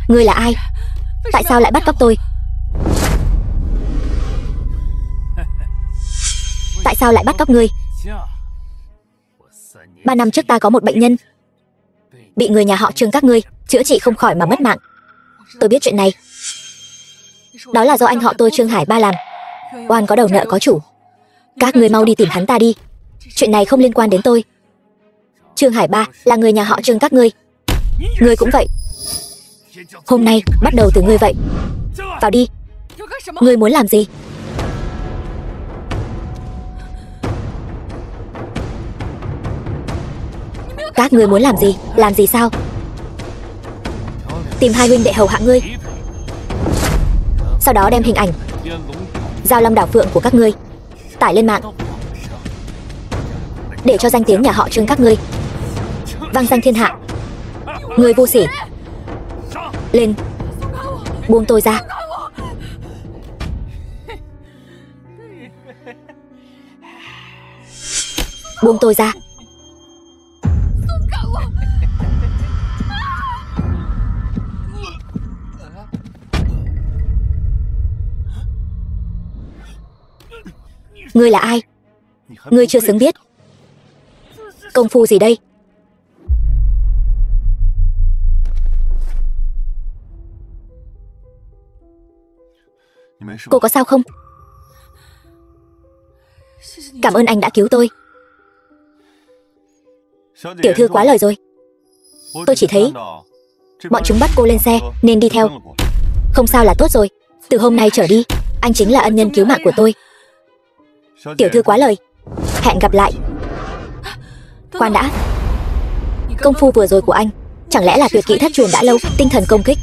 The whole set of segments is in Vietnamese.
Ngươi là ai? Tại sao lại bắt cóc tôi? Tại sao lại bắt cóc ngươi? 3 năm trước ta có một bệnh nhân bị người nhà họ Trương các ngươi chữa trị không khỏi mà mất mạng. Tôi biết chuyện này. Đó là do anh họ tôi Trương Hải Ba làm. Oan có đầu nợ có chủ. Các ngươi mau đi tìm hắn ta đi. Chuyện này không liên quan đến tôi. Trương Hải Ba là người nhà họ Trương các ngươi. Ngươi cũng vậy. Hôm nay bắt đầu từ ngươi vậy. Vào đi. Ngươi muốn làm gì? Các ngươi muốn làm gì? Làm gì sao? Tìm hai huynh đệ hầu hạ ngươi, sau đó đem hình ảnh Giao Long đảo phượng của các ngươi tải lên mạng, để cho danh tiếng nhà họ Trương các ngươi vang danh thiên hạ. Ngươi vô sỉ. Lên. Buông tôi ra. Buông tôi ra. Ngươi là ai? Ngươi chưa xứng biết. Công phu gì đây? Cô có sao không? Cảm ơn anh đã cứu tôi. Tiểu thư quá lời rồi. Tôi chỉ thấy bọn chúng bắt cô lên xe nên đi theo. Không sao là tốt rồi. Từ hôm nay trở đi, anh chính là ân nhân cứu mạng của tôi. Tiểu thư quá lời. Hẹn gặp lại. Khoan đã. Công phu vừa rồi của anh chẳng lẽ là tuyệt kỹ thất truyền đã lâu, tinh thần công kích?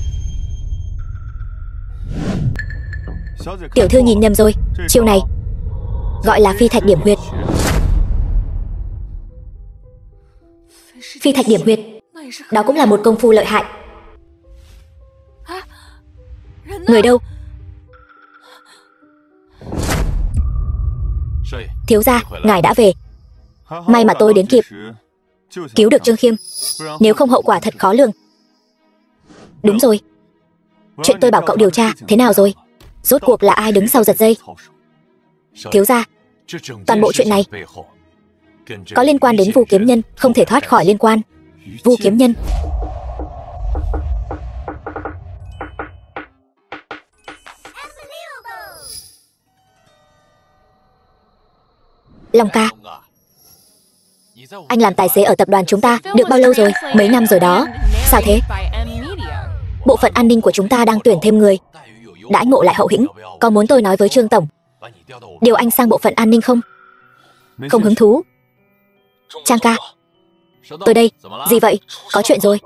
Tiểu thư nhìn nhầm rồi. Chiêu này gọi là phi thạch điểm huyệt. Phi thạch điểm huyệt, đó cũng là một công phu lợi hại. Người đâu? Thiếu gia, ngài đã về. May mà tôi đến kịp, cứu được Trương Khiêm. Nếu không hậu quả thật khó lường. Đúng rồi. Chuyện tôi bảo cậu điều tra thế nào rồi? Rốt cuộc là ai đứng sau giật dây? Thiếu gia, toàn bộ chuyện này có liên quan đến Vu Kiếm Nhân, không thể thoát khỏi liên quan. Vu Kiếm Nhân. Long ca, anh làm tài xế ở tập đoàn chúng ta được bao lâu rồi? Mấy năm rồi đó. Sao thế? Bộ phận an ninh của chúng ta đang tuyển thêm người. Đãi ngộ lại hậu hĩnh. Có muốn tôi nói với Trương tổng điều anh sang bộ phận an ninh không? Không hứng thú. Trang ca, tôi đây. Gì vậy? Có chuyện rồi.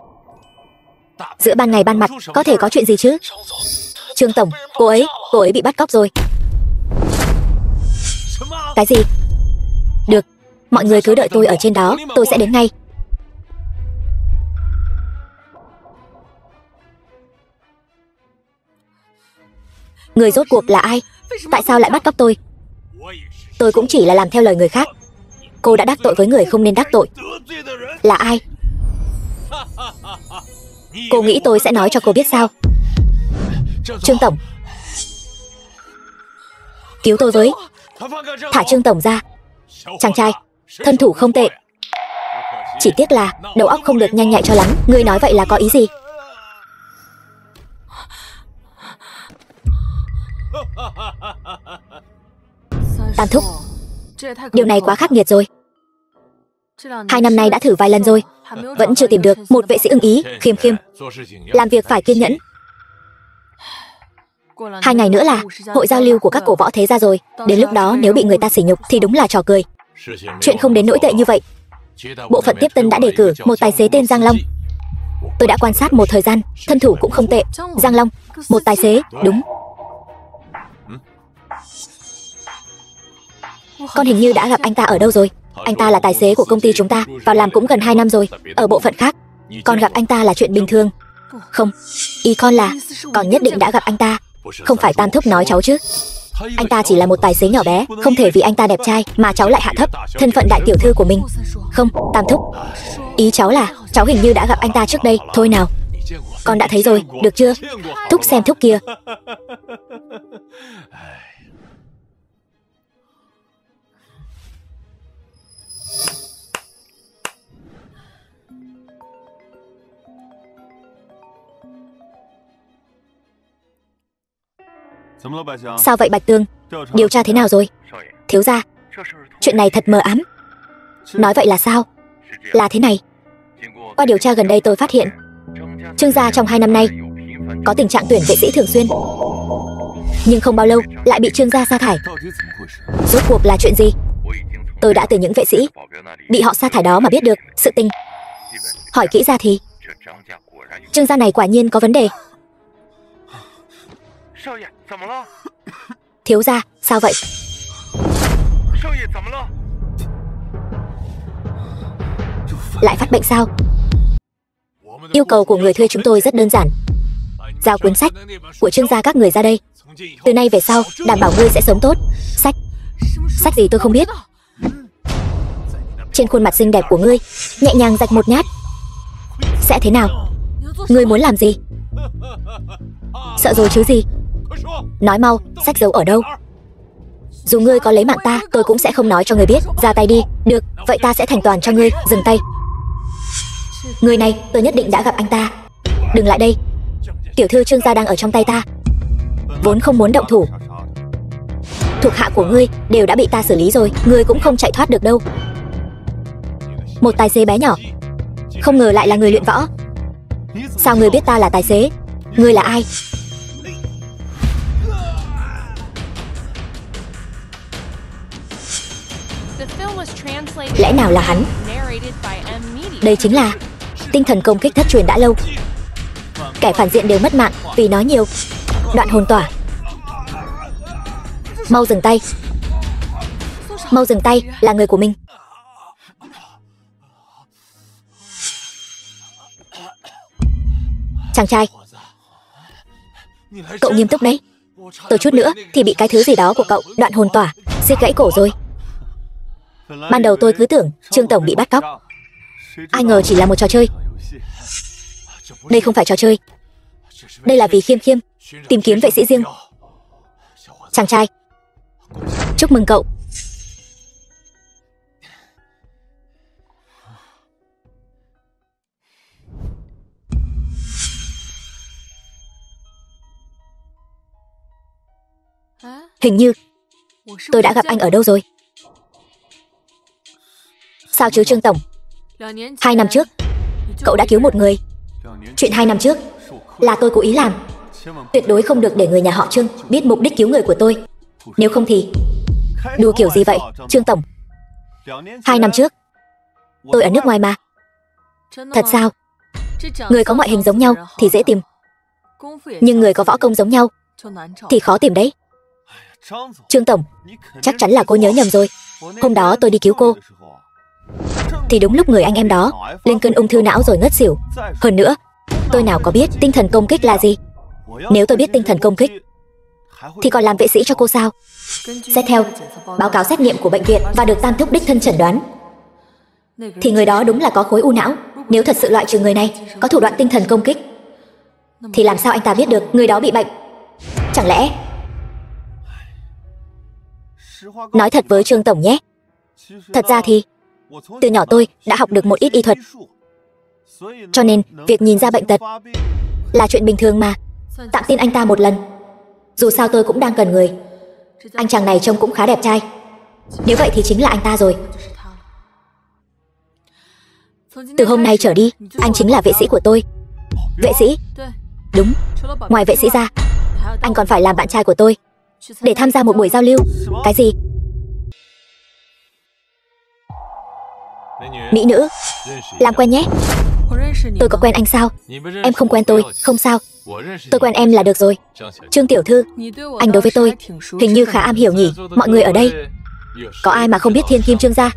Giữa ban ngày ban mặt có thể có chuyện gì chứ? Trương tổng, cô ấy bị bắt cóc rồi. Cái gì? Được, mọi người cứ đợi tôi ở trên đó, tôi sẽ đến ngay. Người rốt cuộc là ai? Tại sao lại bắt cóc tôi? Tôi cũng chỉ là làm theo lời người khác. Cô đã đắc tội với người không nên đắc tội. Là ai? Cô nghĩ tôi sẽ nói cho cô biết sao? Trương tổng, cứu tôi với. Thả Trương tổng ra. Chàng trai, thân thủ không tệ, chỉ tiếc là đầu óc không được nhanh nhạy cho lắm. Ngươi nói vậy là có ý gì? Tam thúc, điều này quá khắc nghiệt rồi. 2 năm nay đã thử vài lần rồi, vẫn chưa tìm được một vệ sĩ ưng ý. Khiêm, làm việc phải kiên nhẫn. 2 ngày nữa là hội giao lưu của các cổ võ thế gia rồi. Đến lúc đó nếu bị người ta sỉ nhục thì đúng là trò cười. Chuyện không đến nỗi tệ như vậy. Bộ phận tiếp tân đã đề cử một tài xế tên Giang Long. Tôi đã quan sát một thời gian, thân thủ cũng không tệ. Giang Long, một tài xế, đúng. Con hình như đã gặp anh ta ở đâu rồi. Anh ta là tài xế của công ty chúng ta, vào làm cũng gần 2 năm rồi. Ở bộ phận khác, con gặp anh ta là chuyện bình thường. Không, ý con là con nhất định đã gặp anh ta. Không phải Tam thúc nói cháu chứ? Anh ta chỉ là một tài xế nhỏ bé, không thể vì anh ta đẹp trai mà cháu lại hạ thấp thân phận đại tiểu thư của mình. Không, Tam thúc, ý cháu là Cháu hình như đã gặp anh ta trước đây. Thôi nào, con đã thấy rồi, được chưa? Thúc xem thúc kia. Sao vậy Bạch Tương? Điều tra thế nào rồi? Thiếu gia, chuyện này thật mờ ám. Nói vậy là sao? Là thế này. Qua điều tra gần đây tôi phát hiện Trương gia trong 2 năm nay có tình trạng tuyển vệ sĩ thường xuyên, nhưng không bao lâu lại bị Trương gia sa thải. Rốt cuộc là chuyện gì? Tôi đã từ những vệ sĩ bị họ sa thải đó mà biết được sự tình. Hỏi kỹ ra thì Trương gia này quả nhiên có vấn đề. Thiếu gia, sao vậy? Lại phát bệnh sao? Yêu cầu của người thuê chúng tôi rất đơn giản. Giao cuốn sách của Trương gia các người ra đây. Từ nay về sau, đảm bảo ngươi sẽ sống tốt. Sách gì tôi không biết. Trên khuôn mặt xinh đẹp của ngươi nhẹ nhàng rạch một nhát. Sẽ thế nào? Ngươi muốn làm gì? Sợ rồi chứ gì? Nói mau, sách giấu ở đâu? Dù ngươi có lấy mạng ta, tôi cũng sẽ không nói cho ngươi biết. Ra tay đi. Được, vậy ta sẽ thành toàn cho ngươi. Dừng tay. Người này, tôi nhất định đã gặp anh ta. Đừng lại đây. Tiểu thư Trương gia đang ở trong tay ta. Vốn không muốn động thủ. Thuộc hạ của ngươi đều đã bị ta xử lý rồi. Ngươi cũng không chạy thoát được đâu. Một tài xế bé nhỏ, không ngờ lại là người luyện võ. Sao ngươi biết ta là tài xế? Ngươi là ai? Lẽ nào là hắn? Đây chính là tinh thần công kích thất truyền đã lâu. Kẻ phản diện đều mất mạng vì nói nhiều. Đoạn hồn tỏa. Mau dừng tay. Mau dừng tay, là người của mình. Chàng trai, cậu nghiêm túc đấy. Tôi chút nữa thì bị cái thứ gì đó của cậu đoạn hồn tỏa siết gãy cổ rồi. Ban đầu tôi cứ tưởng Trương tổng bị bắt cóc, ai ngờ chỉ là một trò chơi. Đây không phải trò chơi. Đây là vì Khiêm Khiêm tìm kiếm vệ sĩ riêng. Chàng trai, chúc mừng cậu. Hình như tôi đã gặp anh ở đâu rồi. Sao chứ Trương tổng? 2 năm trước cậu đã cứu một người. Chuyện 2 năm trước là tôi cố ý làm. Tuyệt đối không được để người nhà họ Trương biết mục đích cứu người của tôi. Nếu không thì... Đùa kiểu gì vậy Trương tổng? 2 năm trước tôi ở nước ngoài mà. Thật sao? Người có ngoại hình giống nhau thì dễ tìm, nhưng người có võ công giống nhau thì khó tìm đấy. Trương tổng, chắc chắn là cô nhớ nhầm rồi. Hôm đó tôi đi cứu cô thì đúng lúc người anh em đó lên cơn ung thư não rồi ngất xỉu. Hơn nữa, tôi nào có biết tinh thần công kích là gì. Nếu tôi biết tinh thần công kích thì còn làm vệ sĩ cho cô sao? Xét theo báo cáo xét nghiệm của bệnh viện và được Tam thúc đích thân chẩn đoán thì người đó đúng là có khối u não. Nếu thật sự loại trừ người này có thủ đoạn tinh thần công kích thì làm sao anh ta biết được người đó bị bệnh? Chẳng lẽ... Nói thật với Trương tổng nhé, thật ra thì từ nhỏ tôi đã học được một ít y thuật, cho nên việc nhìn ra bệnh tật là chuyện bình thường mà. Tạm tin anh ta một lần. Dù sao tôi cũng đang cần người. Anh chàng này trông cũng khá đẹp trai. Nếu vậy thì chính là anh ta rồi. Từ hôm nay trở đi, anh chính là vệ sĩ của tôi. Vệ sĩ? Đúng, ngoài vệ sĩ ra, anh còn phải làm bạn trai của tôi để tham gia một buổi giao lưu. Cái gì? Mỹ nữ, làm quen nhé. Tôi có quen anh sao? Em không quen tôi, không sao. Tôi quen em là được rồi. Trương tiểu thư, anh đối với tôi hình như khá am hiểu nhỉ. Mọi người ở đây có ai mà không biết Thiên Kim Trương gia?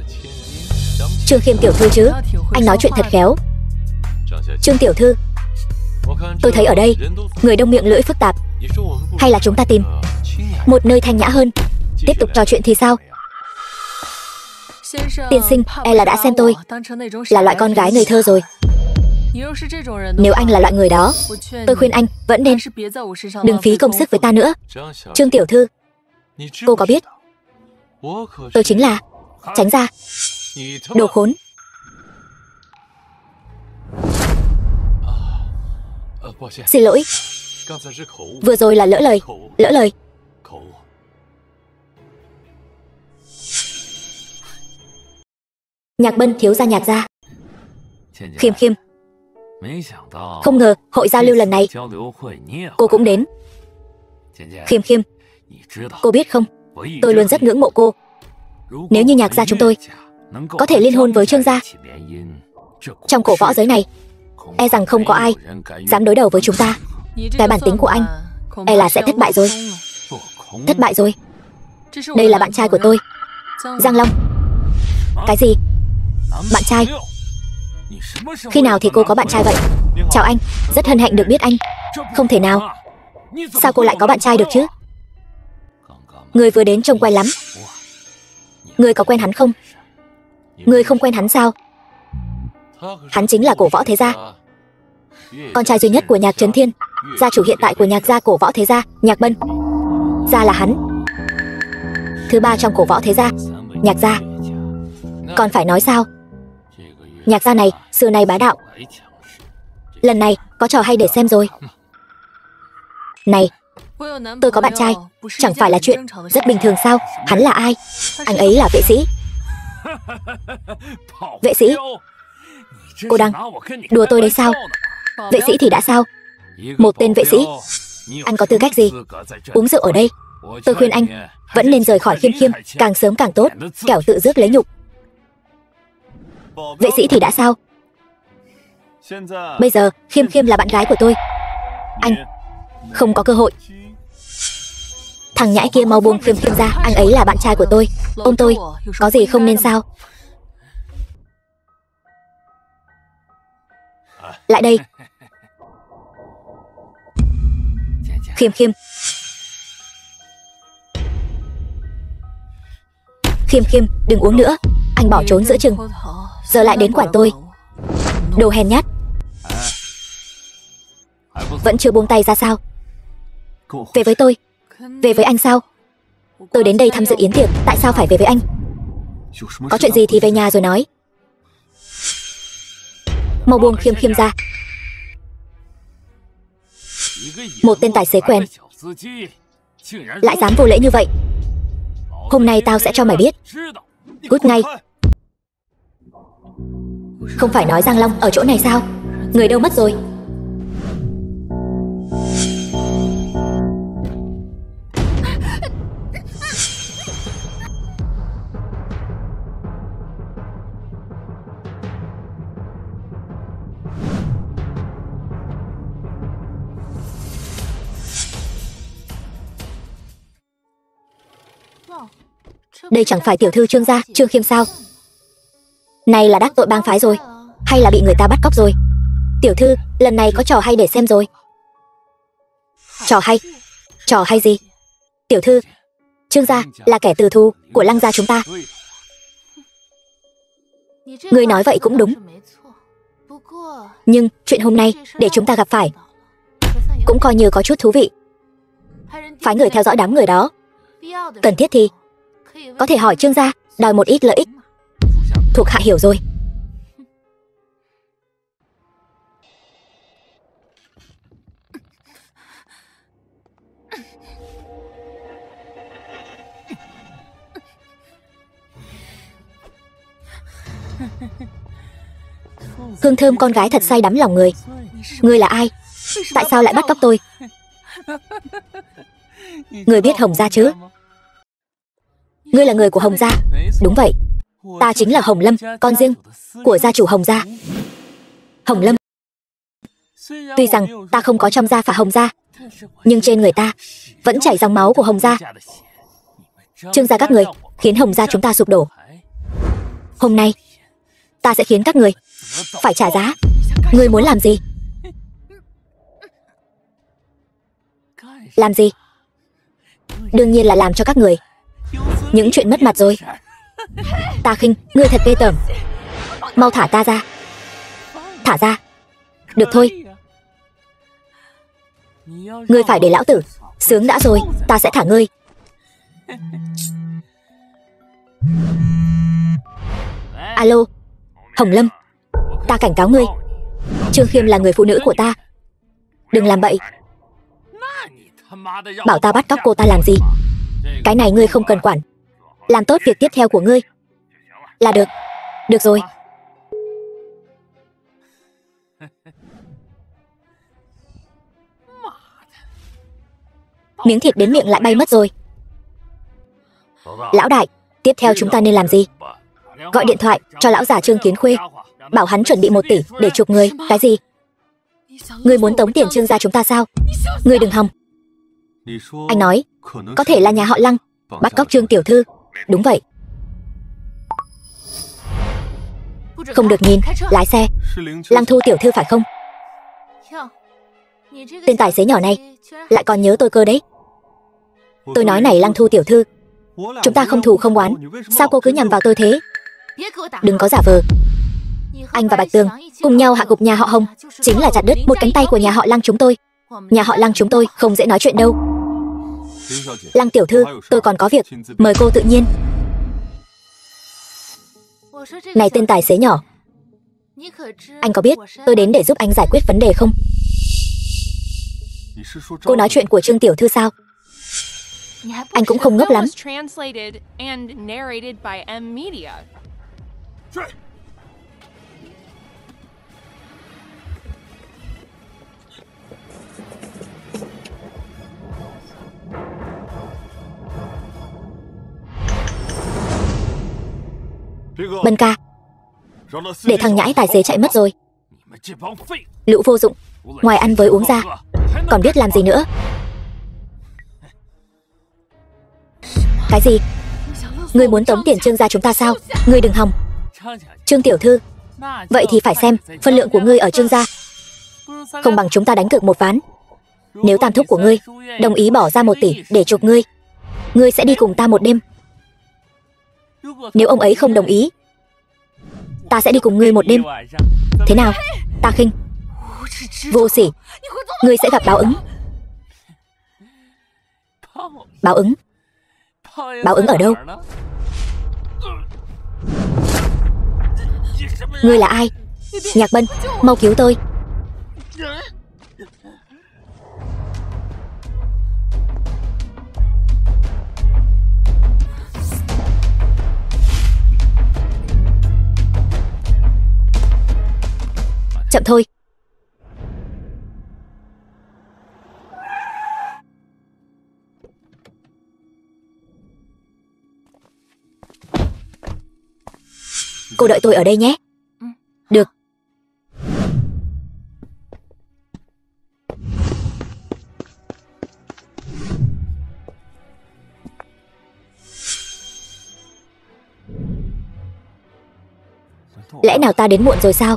Trương Khiêm tiểu thư chứ? Anh nói chuyện thật khéo. Trương tiểu thư, tôi thấy ở đây người đông miệng lưỡi phức tạp. Hay là chúng ta tìm một nơi thanh nhã hơn, tiếp tục trò chuyện thì sao? Tiên sinh e là đã xem tôi là loại con gái ngây thơ rồi. Nếu anh là loại người đó, tôi khuyên anh vẫn nên đừng phí công sức với ta nữa. Trương tiểu thư, cô có biết tôi chính là... Tránh ra, đồ khốn. Xin lỗi, vừa rồi là lỡ lời. Lỡ lời. Nhạc Bân thiếu gia Nhạc gia. Khiêm Khiêm, không ngờ hội giao lưu lần này cô cũng đến. Khiêm Khiêm, cô biết không, tôi luôn rất ngưỡng mộ cô. Nếu như Nhạc gia chúng tôi có thể liên hôn với Trương gia, trong cổ võ giới này e rằng không có ai dám đối đầu với chúng ta. Cái bản tính của anh e là sẽ thất bại rồi. Thất bại rồi. Đây là bạn trai của tôi, Giang Long. Cái gì? Bạn trai? Khi nào thì cô có bạn trai vậy? Chào anh, rất hân hạnh được biết anh. Không thể nào. Sao cô lại có bạn trai được chứ? Người vừa đến trông quen lắm. Người có quen hắn không? Người không quen hắn sao? Hắn chính là cổ võ thế gia, con trai duy nhất của Nhạc Trấn Thiên, gia chủ hiện tại của Nhạc gia cổ võ thế gia, Nhạc Bân. Gia là hắn thứ ba trong cổ võ thế gia, Nhạc gia. Còn phải nói sao? Nhạc gia này xưa nay bá đạo. Lần này có trò hay để xem rồi. Này, tôi có bạn trai, chẳng phải là chuyện rất bình thường sao? Hắn là ai? Anh ấy là vệ sĩ. Vệ sĩ? Cô đang đùa tôi đấy sao? Vệ sĩ thì đã sao? Một tên vệ sĩ, anh có tư cách gì uống rượu ở đây? Tôi khuyên anh vẫn nên rời khỏi Khiêm Khiêm, càng sớm càng tốt, kẻo tự rước lấy nhục. Vệ sĩ thì đã sao? Bây giờ Khiêm Khiêm là bạn gái của tôi. Anh không có cơ hội. Thằng nhãi kia mau buông Khiêm Khiêm ra, anh ấy là bạn trai của tôi. Ôm tôi, có gì không nên sao? Lại đây. Khiêm Khiêm. Khiêm Khiêm, đừng uống nữa. Anh bỏ trốn giữa chừng, giờ lại đến quản tôi. Đồ hèn nhát. Vẫn chưa buông tay ra sao? Về với tôi. Về với anh sao? Tôi đến đây tham dự yến tiệc, tại sao phải về với anh? Có chuyện gì thì về nhà rồi nói. Mau buông Khiêm Khiêm ra. Một tên tài xế quèn lại dám vô lễ như vậy. Hôm nay tao sẽ cho mày biết. Cút ngay. Không phải nói Giang Long ở chỗ này sao? Người đâu mất rồi? Đây chẳng phải tiểu thư Trương gia, Trương Khiêm sao? Này là đắc tội bang phái rồi, hay là bị người ta bắt cóc rồi? Tiểu thư, lần này có trò hay để xem rồi. Trò hay? Trò hay gì? Tiểu thư, Trương gia là kẻ tử thù của Lăng gia chúng ta. Ngươi nói vậy cũng đúng. Nhưng chuyện hôm nay để chúng ta gặp phải cũng coi như có chút thú vị. Phái người theo dõi đám người đó, cần thiết thì có thể hỏi Trương gia đòi một ít lợi ích. Thuộc hạ hiểu rồi. Hương thơm con gái thật say đắm lòng người. Ngươi là ai? Tại sao lại bắt cóc tôi? Ngươi biết Hồng gia chứ? Ngươi là người của Hồng gia. Đúng vậy, ta chính là Hồng Lâm, con riêng của gia chủ Hồng gia. Hồng Lâm. Tuy rằng ta không có trong gia phả Hồng gia, nhưng trên người ta vẫn chảy dòng máu của Hồng gia. Trương gia các người khiến Hồng gia chúng ta sụp đổ. Hôm nay ta sẽ khiến các người phải trả giá. Ngươi muốn làm gì? Làm gì? Đương nhiên là làm cho các người những chuyện mất mặt rồi. Ta khinh ngươi thật ghê tởm. Mau thả ta ra. Thả ra. Được thôi. Ngươi phải để lão tử sướng đã rồi, ta sẽ thả ngươi. Alo, Hồng Lâm, ta cảnh cáo ngươi, Trương Khiêm là người phụ nữ của ta. Đừng làm bậy. Bảo ta bắt cóc cô ta làm gì? Cái này ngươi không cần quản. Làm tốt việc tiếp theo của ngươi là được. Được rồi. Miếng thịt đến miệng lại bay mất rồi. Lão đại, tiếp theo chúng ta nên làm gì? Gọi điện thoại cho lão già Trương Kiến Khuê, bảo hắn chuẩn bị 1 tỷ để chuộc ngươi. Cái gì? Ngươi muốn tống tiền Trương gia chúng ta sao? Ngươi đừng hòng. Anh nói, có thể là nhà họ Lăng bắt cóc Trương tiểu thư. Đúng vậy. Không được nhìn, lái xe. Lăng Thu tiểu thư phải không? Tên tài xế nhỏ này lại còn nhớ tôi cơ đấy. Tôi nói này Lăng Thu tiểu thư, chúng ta không thù không oán, sao cô cứ nhằm vào tôi thế? Đừng có giả vờ. Anh và Bạch Tường cùng nhau hạ gục nhà họ Hồng, chính là chặt đứt một cánh tay của nhà họ Lăng chúng tôi. Nhà họ Lăng chúng tôi không dễ nói chuyện đâu. Lăng tiểu thư, tôi còn có việc, mời cô tự nhiên. Này tên tài xế nhỏ, anh có biết tôi đến để giúp anh giải quyết vấn đề không? Cô nói chuyện của Trương tiểu thư sao? Anh cũng không ngốc lắm. Bân ca, để thằng nhãi tài xế chạy mất rồi. Lũ vô dụng, ngoài ăn với uống ra còn biết làm gì nữa? Cái gì? Ngươi muốn tống tiền Trương gia chúng ta sao? Ngươi đừng hòng. Trương tiểu thư, vậy thì phải xem phân lượng của ngươi ở Trương gia. Không bằng chúng ta đánh cược một ván. Nếu tam thúc của ngươi đồng ý bỏ ra 1 tỷ để chuộc ngươi, ngươi sẽ đi cùng ta 1 đêm. Nếu ông ấy không đồng ý, ta sẽ đi cùng ngươi 1 đêm. Thế nào? Ta khinh. Vô sỉ, ngươi sẽ gặp báo ứng. Báo ứng? Báo ứng ở đâu? Ngươi là ai? Nhạc Bân, mau cứu tôi. Chậm thôi. Cô đợi tôi ở đây nhé. Được. Lẽ nào ta đến muộn rồi sao?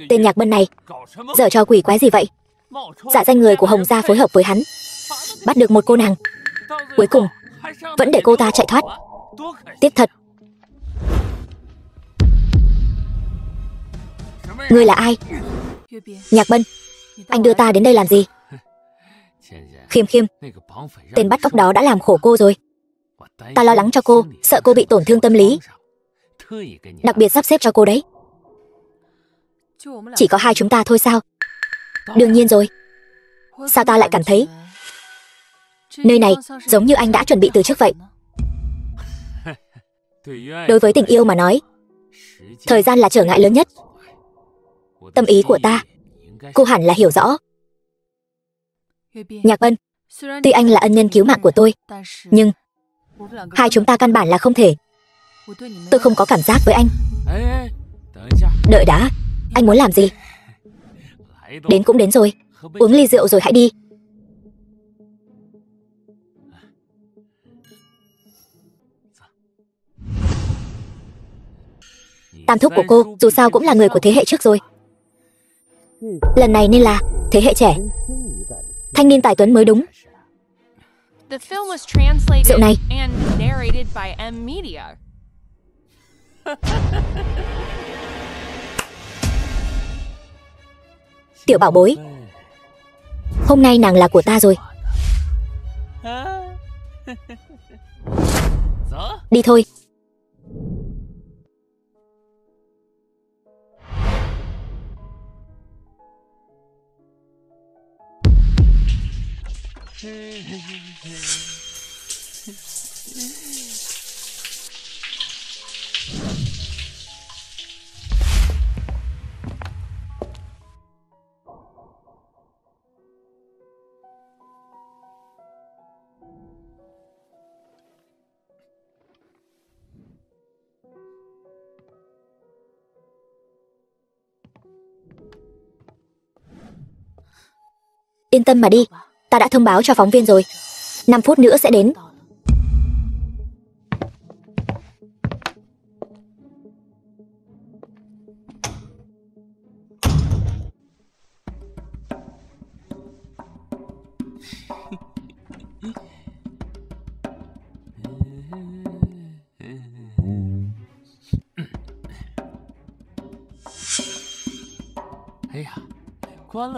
Tên Nhạc Bân này giở trò quỷ quái gì vậy? Giả danh người của Hồng gia phối hợp với hắn, bắt được một cô nàng, cuối cùng vẫn để cô ta chạy thoát. Tiếc thật. Ngươi là ai? Nhạc Bân, anh đưa ta đến đây làm gì? Khiêm Khiêm, tên bắt cóc đó đã làm khổ cô rồi. Ta lo lắng cho cô, sợ cô bị tổn thương tâm lý, đặc biệt sắp xếp cho cô đấy. Chỉ có hai chúng ta thôi sao? Đương nhiên rồi. Sao ta lại cảm thấy nơi này giống như anh đã chuẩn bị từ trước vậy? Đối với tình yêu mà nói, thời gian là trở ngại lớn nhất. Tâm ý của ta, cô hẳn là hiểu rõ. Nhạc Bân, tuy anh là ân nhân cứu mạng của tôi, nhưng hai chúng ta căn bản là không thể. Tôi không có cảm giác với anh. Đợi đã, anh muốn làm gì? Đến cũng đến rồi, uống ly rượu rồi hãy đi. Tam thúc của cô dù sao cũng là người của thế hệ trước rồi. Lần này nên là thế hệ trẻ, thanh niên tài tuấn mới đúng. Rượu này. Tiểu bảo bối, hôm nay nàng là của ta rồi. Đi thôi. Yên tâm mà đi, ta đã thông báo cho phóng viên rồi. 5 phút nữa sẽ đến.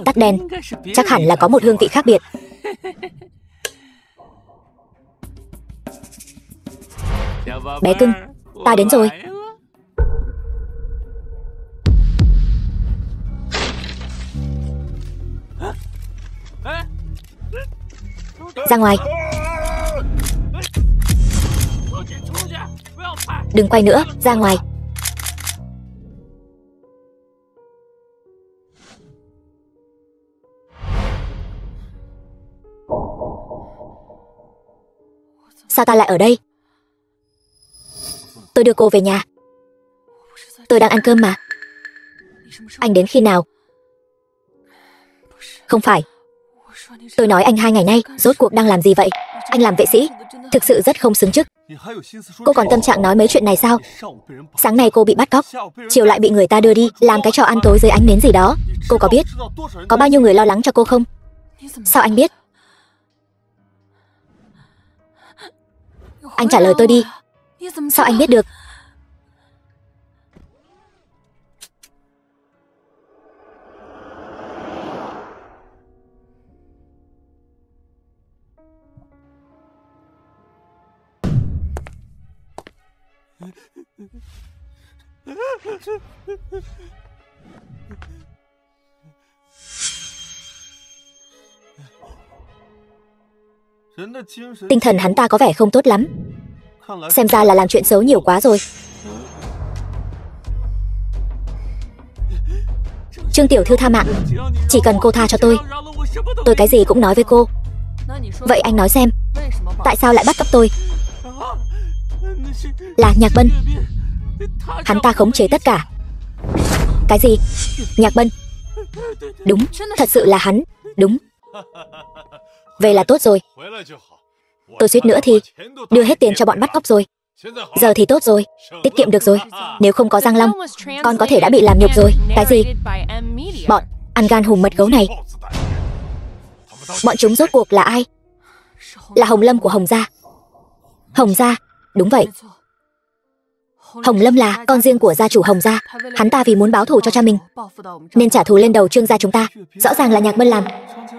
Tắt đèn, chắc hẳn là có một hương vị khác biệt. Bé cưng, ta đến rồi. Ra ngoài. Đừng quay nữa, ra ngoài. Sao ta lại ở đây? Tôi đưa cô về nhà. Tôi đang ăn cơm mà. Anh đến khi nào? Không phải. Tôi nói anh 2 ngày nay rốt cuộc đang làm gì vậy? Anh làm vệ sĩ, thực sự rất không xứng chức. Cô còn tâm trạng nói mấy chuyện này sao? Sáng nay cô bị bắt cóc, chiều lại bị người ta đưa đi làm cái trò ăn tối dưới ánh nến gì đó. Cô có biết có bao nhiêu người lo lắng cho cô không? Sao anh biết? Anh trả lời tôi đi. Sao anh biết được? Tinh thần hắn ta có vẻ không tốt lắm. Xem ra là làm chuyện xấu nhiều quá rồi. Trương tiểu thư tha mạng, chỉ cần cô tha cho tôi cái gì cũng nói với cô. Vậy anh nói xem, tại sao lại bắt cóc tôi? Là Nhạc Bân. Hắn ta khống chế tất cả. Cái gì? Nhạc Bân? Đúng, thật sự là hắn. Đúng. Về là tốt rồi. Tôi suýt nữa thì đưa hết tiền cho bọn bắt cóc rồi. Giờ thì tốt rồi, tiết kiệm được rồi. Nếu không có Giang Long, con có thể đã bị làm nhục rồi. Cái gì? Bọn ăn gan hùm mật gấu này. Bọn chúng rốt cuộc là ai? Là Hồng Lâm của Hồng gia. Hồng gia? Đúng vậy. Hồng Lâm là con riêng của gia chủ Hồng gia. Hắn ta vì muốn báo thù cho cha mình nên trả thù lên đầu Trương gia chúng ta. Rõ ràng là Nhạc Bân làm.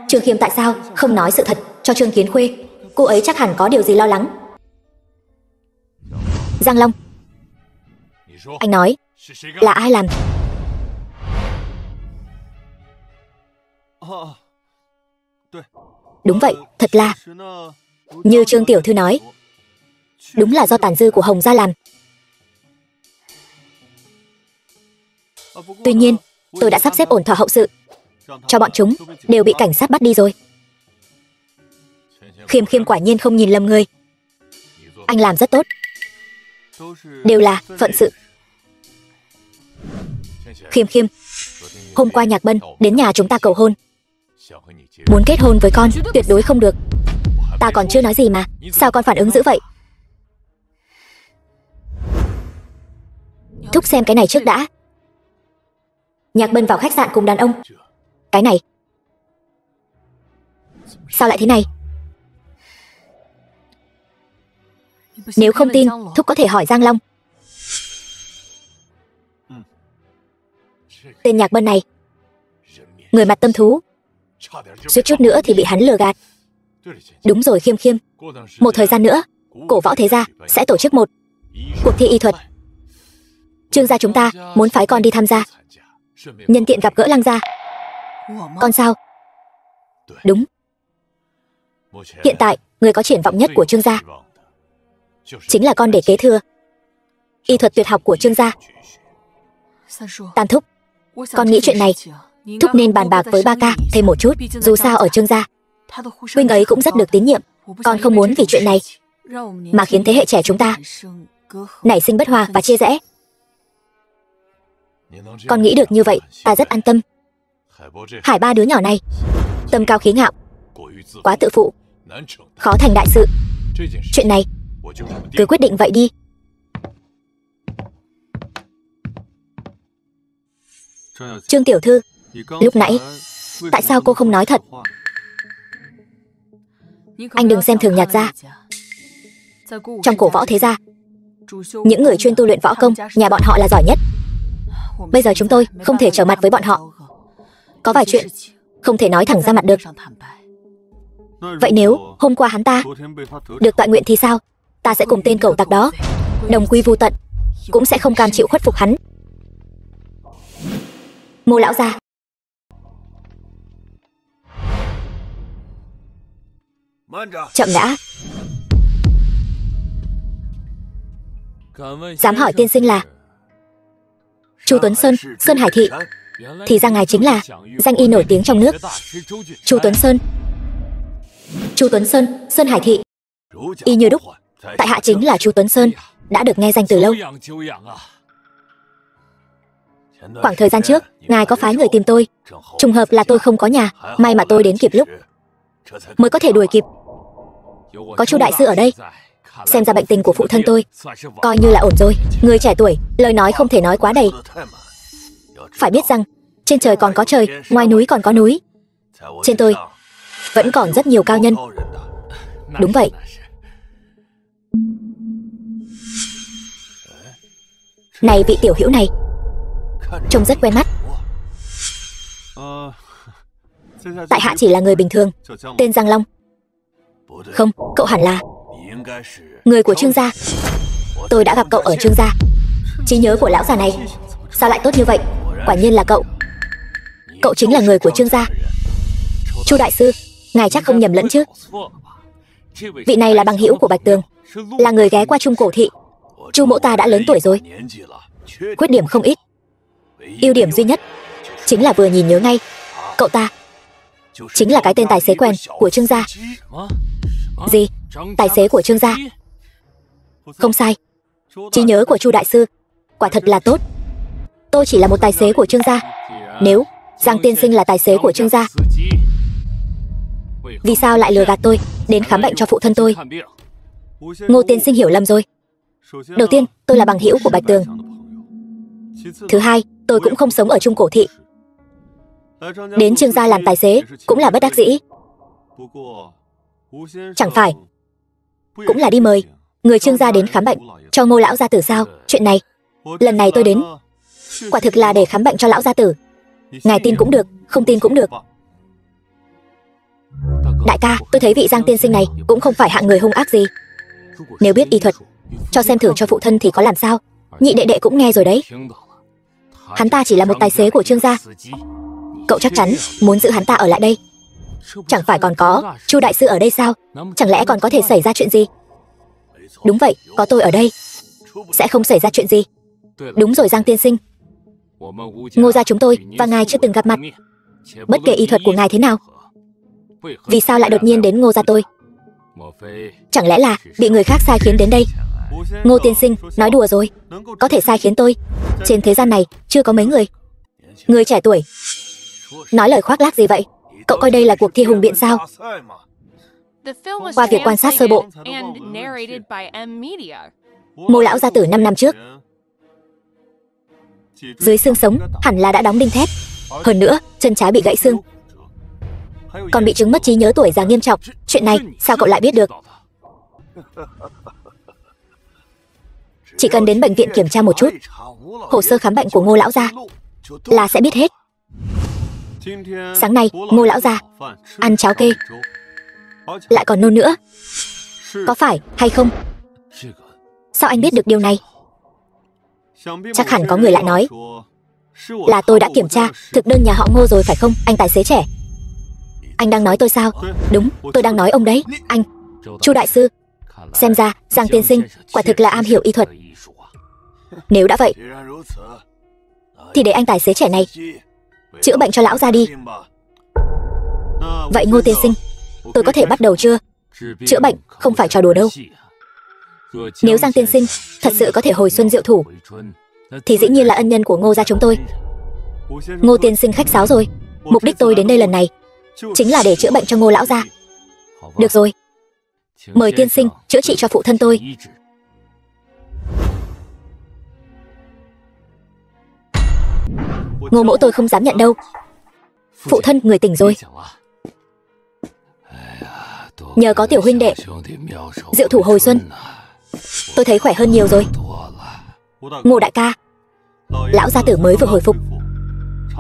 Trương Khiêm tại sao không nói sự thật cho Trương Kiến Khuê? Cô ấy chắc hẳn có điều gì lo lắng. Giang Long, anh nói là ai làm? Đúng vậy, thật là như Trương tiểu thư nói, đúng là do tàn dư của Hồng gia làm. Tuy nhiên, tôi đã sắp xếp ổn thỏa hậu sự cho bọn chúng, đều bị cảnh sát bắt đi rồi. Khiêm Khiêm quả nhiên không nhìn lầm người. Anh làm rất tốt. Đều là phận sự. Khiêm Khiêm, hôm qua Nhạc Bân đến nhà chúng ta cầu hôn, muốn kết hôn với con, tuyệt đối không được. Ta còn chưa nói gì mà, sao con phản ứng dữ vậy? Thúc xem cái này trước đã. Nhạc Bân vào khách sạn cùng đàn ông. Cái này sao lại thế này? Nếu không tin, Thúc có thể hỏi Giang Long. Tên Nhạc Bân này người mặt tâm thú. Suýt chút nữa thì bị hắn lừa gạt. Đúng rồi Khiêm Khiêm, một thời gian nữa, Cổ Võ Thế Gia sẽ tổ chức một cuộc thi y thuật. Trương gia chúng ta muốn phái con đi tham gia, nhân tiện gặp gỡ Lăng gia. Con sao? Đúng. Hiện tại, người có triển vọng nhất của Trương gia chính là con để kế thừa y thuật tuyệt học của Trương gia. Tam thúc, con nghĩ chuyện này thúc nên bàn bạc với ba ca thêm một chút. Dù sao ở Trương gia, huynh ấy cũng rất được tín nhiệm. Con không muốn vì chuyện này mà khiến thế hệ trẻ chúng ta nảy sinh bất hòa và chia rẽ. Con nghĩ được như vậy, ta rất an tâm. Hải ba đứa nhỏ này tâm cao khí ngạo, quá tự phụ, khó thành đại sự. Chuyện này cứ quyết định vậy đi. Trương tiểu thư, lúc nãy tại sao cô không nói thật? Anh đừng xem thường Nhạc gia. Trong Cổ Võ Thế Gia, những người chuyên tu luyện võ công, nhà bọn họ là giỏi nhất. Bây giờ chúng tôi không thể trở mặt với bọn họ. Có vài chuyện không thể nói thẳng ra mặt được. Vậy nếu hôm qua hắn ta được tọa nguyện thì sao? Ta sẽ cùng tên cẩu tặc đó đồng quy vu tận, cũng sẽ không cam chịu khuất phục hắn. Ngô lão gia. Chậm đã. Dám hỏi tiên sinh là Chu Tuấn Sơn, Sơn Hải Thị. Thì ra ngài chính là danh y nổi tiếng trong nước, Chu Tuấn Sơn. Chu Tuấn Sơn, Sơn Hải Thị. Y như đúc, tại hạ chính là Chu Tuấn Sơn, đã được nghe danh từ lâu. Khoảng thời gian trước, ngài có phái người tìm tôi. Trùng hợp là tôi không có nhà, may mà tôi đến kịp lúc, mới có thể đuổi kịp. Có Chu đại sư ở đây, xem ra bệnh tình của phụ thân tôi coi như là ổn rồi. Người trẻ tuổi, lời nói không thể nói quá đầy. Phải biết rằng trên trời còn có trời, ngoài núi còn có núi. Trên tôi vẫn còn rất nhiều cao nhân. Đúng vậy. Này vị tiểu hữu này, trông rất quen mắt. Tại hạ chỉ là người bình thường, tên Giang Long. Không, cậu hẳn là người của Trương gia. Tôi đã gặp cậu ở Trương gia. Trí nhớ của lão già này sao lại tốt như vậy? Quả nhiên là cậu. Cậu chính là người của Trương gia. Chu đại sư, ngài chắc không nhầm lẫn chứ? Vị này là bằng hữu của Bạch Tường, là người ghé qua Trung Cổ Thị. Chu mỗ ta đã lớn tuổi rồi, khuyết điểm không ít. Ưu điểm duy nhất chính là vừa nhìn nhớ ngay. Cậu ta chính là cái tên tài xế quen của Trương gia. Gì? Tài xế của Trương gia? Không sai. Trí nhớ của Chu đại sư quả thật là tốt. Tôi chỉ là một tài xế của Trương gia. Nếu Giang tiên sinh là tài xế của Trương gia, vì sao lại lừa gạt tôi đến khám bệnh cho phụ thân tôi? Ngô tiên sinh hiểu lầm rồi. Đầu tiên, tôi là bằng hữu của Bạch Tường. Thứ hai, tôi cũng không sống ở Trung Cổ Thị. Đến Trương gia làm tài xế cũng là bất đắc dĩ. Chẳng phải cũng là đi mời người Trương gia đến khám bệnh cho Ngô lão gia tử sao? Chuyện này, lần này tôi đến quả thực là để khám bệnh cho lão gia tử. Ngài tin cũng được, không tin cũng được. Đại ca, tôi thấy vị Giang tiên sinh này cũng không phải hạng người hung ác gì. Nếu biết y thuật, cho xem thưởng cho phụ thân thì có làm sao? Nhị đệ đệ cũng nghe rồi đấy. Hắn ta chỉ là một tài xế của Trương gia. Cậu chắc chắn muốn giữ hắn ta ở lại đây. Chẳng phải còn có Chu đại sư ở đây sao? Chẳng lẽ còn có thể xảy ra chuyện gì? Đúng vậy, có tôi ở đây sẽ không xảy ra chuyện gì. Đúng rồi Giang tiên sinh, Ngô gia chúng tôi và ngài chưa từng gặp mặt. Bất kể y thuật của ngài thế nào, vì sao lại đột nhiên đến Ngô gia tôi? Chẳng lẽ là bị người khác sai khiến đến đây? Ngô tiên sinh, nói đùa rồi. Có thể sai khiến tôi, trên thế gian này chưa có mấy người. Người trẻ tuổi nói lời khoác lác gì vậy? Cậu coi đây là cuộc thi hùng biện sao? Qua việc quan sát sơ bộ, Ngô lão gia tử 5 năm trước, dưới xương sống hẳn là đã đóng đinh thép. Hơn nữa, chân trái bị gãy xương, còn bị chứng mất trí nhớ tuổi già nghiêm trọng. Chuyện này sao cậu lại biết được? Chỉ cần đến bệnh viện kiểm tra một chút hồ sơ khám bệnh của Ngô lão gia là sẽ biết hết. Sáng nay, Ngô lão gia ăn cháo kê, lại còn nôn nữa. Có phải hay không? Sao anh biết được điều này? Chắc hẳn có người lại nói là tôi đã kiểm tra thực đơn nhà họ Ngô rồi phải không, anh tài xế trẻ? Anh đang nói tôi sao? Đúng, tôi đang nói ông đấy. Anh, Chu đại sư. Xem ra Giang tiên sinh quả thực là am hiểu y thuật. Nếu đã vậy thì để anh tài xế trẻ này chữa bệnh cho lão gia đi. Vậy Ngô tiên sinh, tôi có thể bắt đầu chưa? Chữa bệnh không phải trò đùa đâu. Nếu Giang tiên sinh thật sự có thể hồi xuân diệu thủ thì dĩ nhiên là ân nhân của Ngô gia chúng tôi. Ngô tiên sinh khách sáo rồi. Mục đích tôi đến đây lần này chính là để chữa bệnh cho Ngô lão gia. Được rồi, mời tiên sinh chữa trị cho phụ thân tôi. Ngô mỗ tôi không dám nhận đâu. Phụ thân người tỉnh rồi. Nhờ có tiểu huynh đệ diệu thủ hồi xuân, tôi thấy khỏe hơn nhiều rồi. Ngô đại ca, lão gia tử mới vừa hồi phục,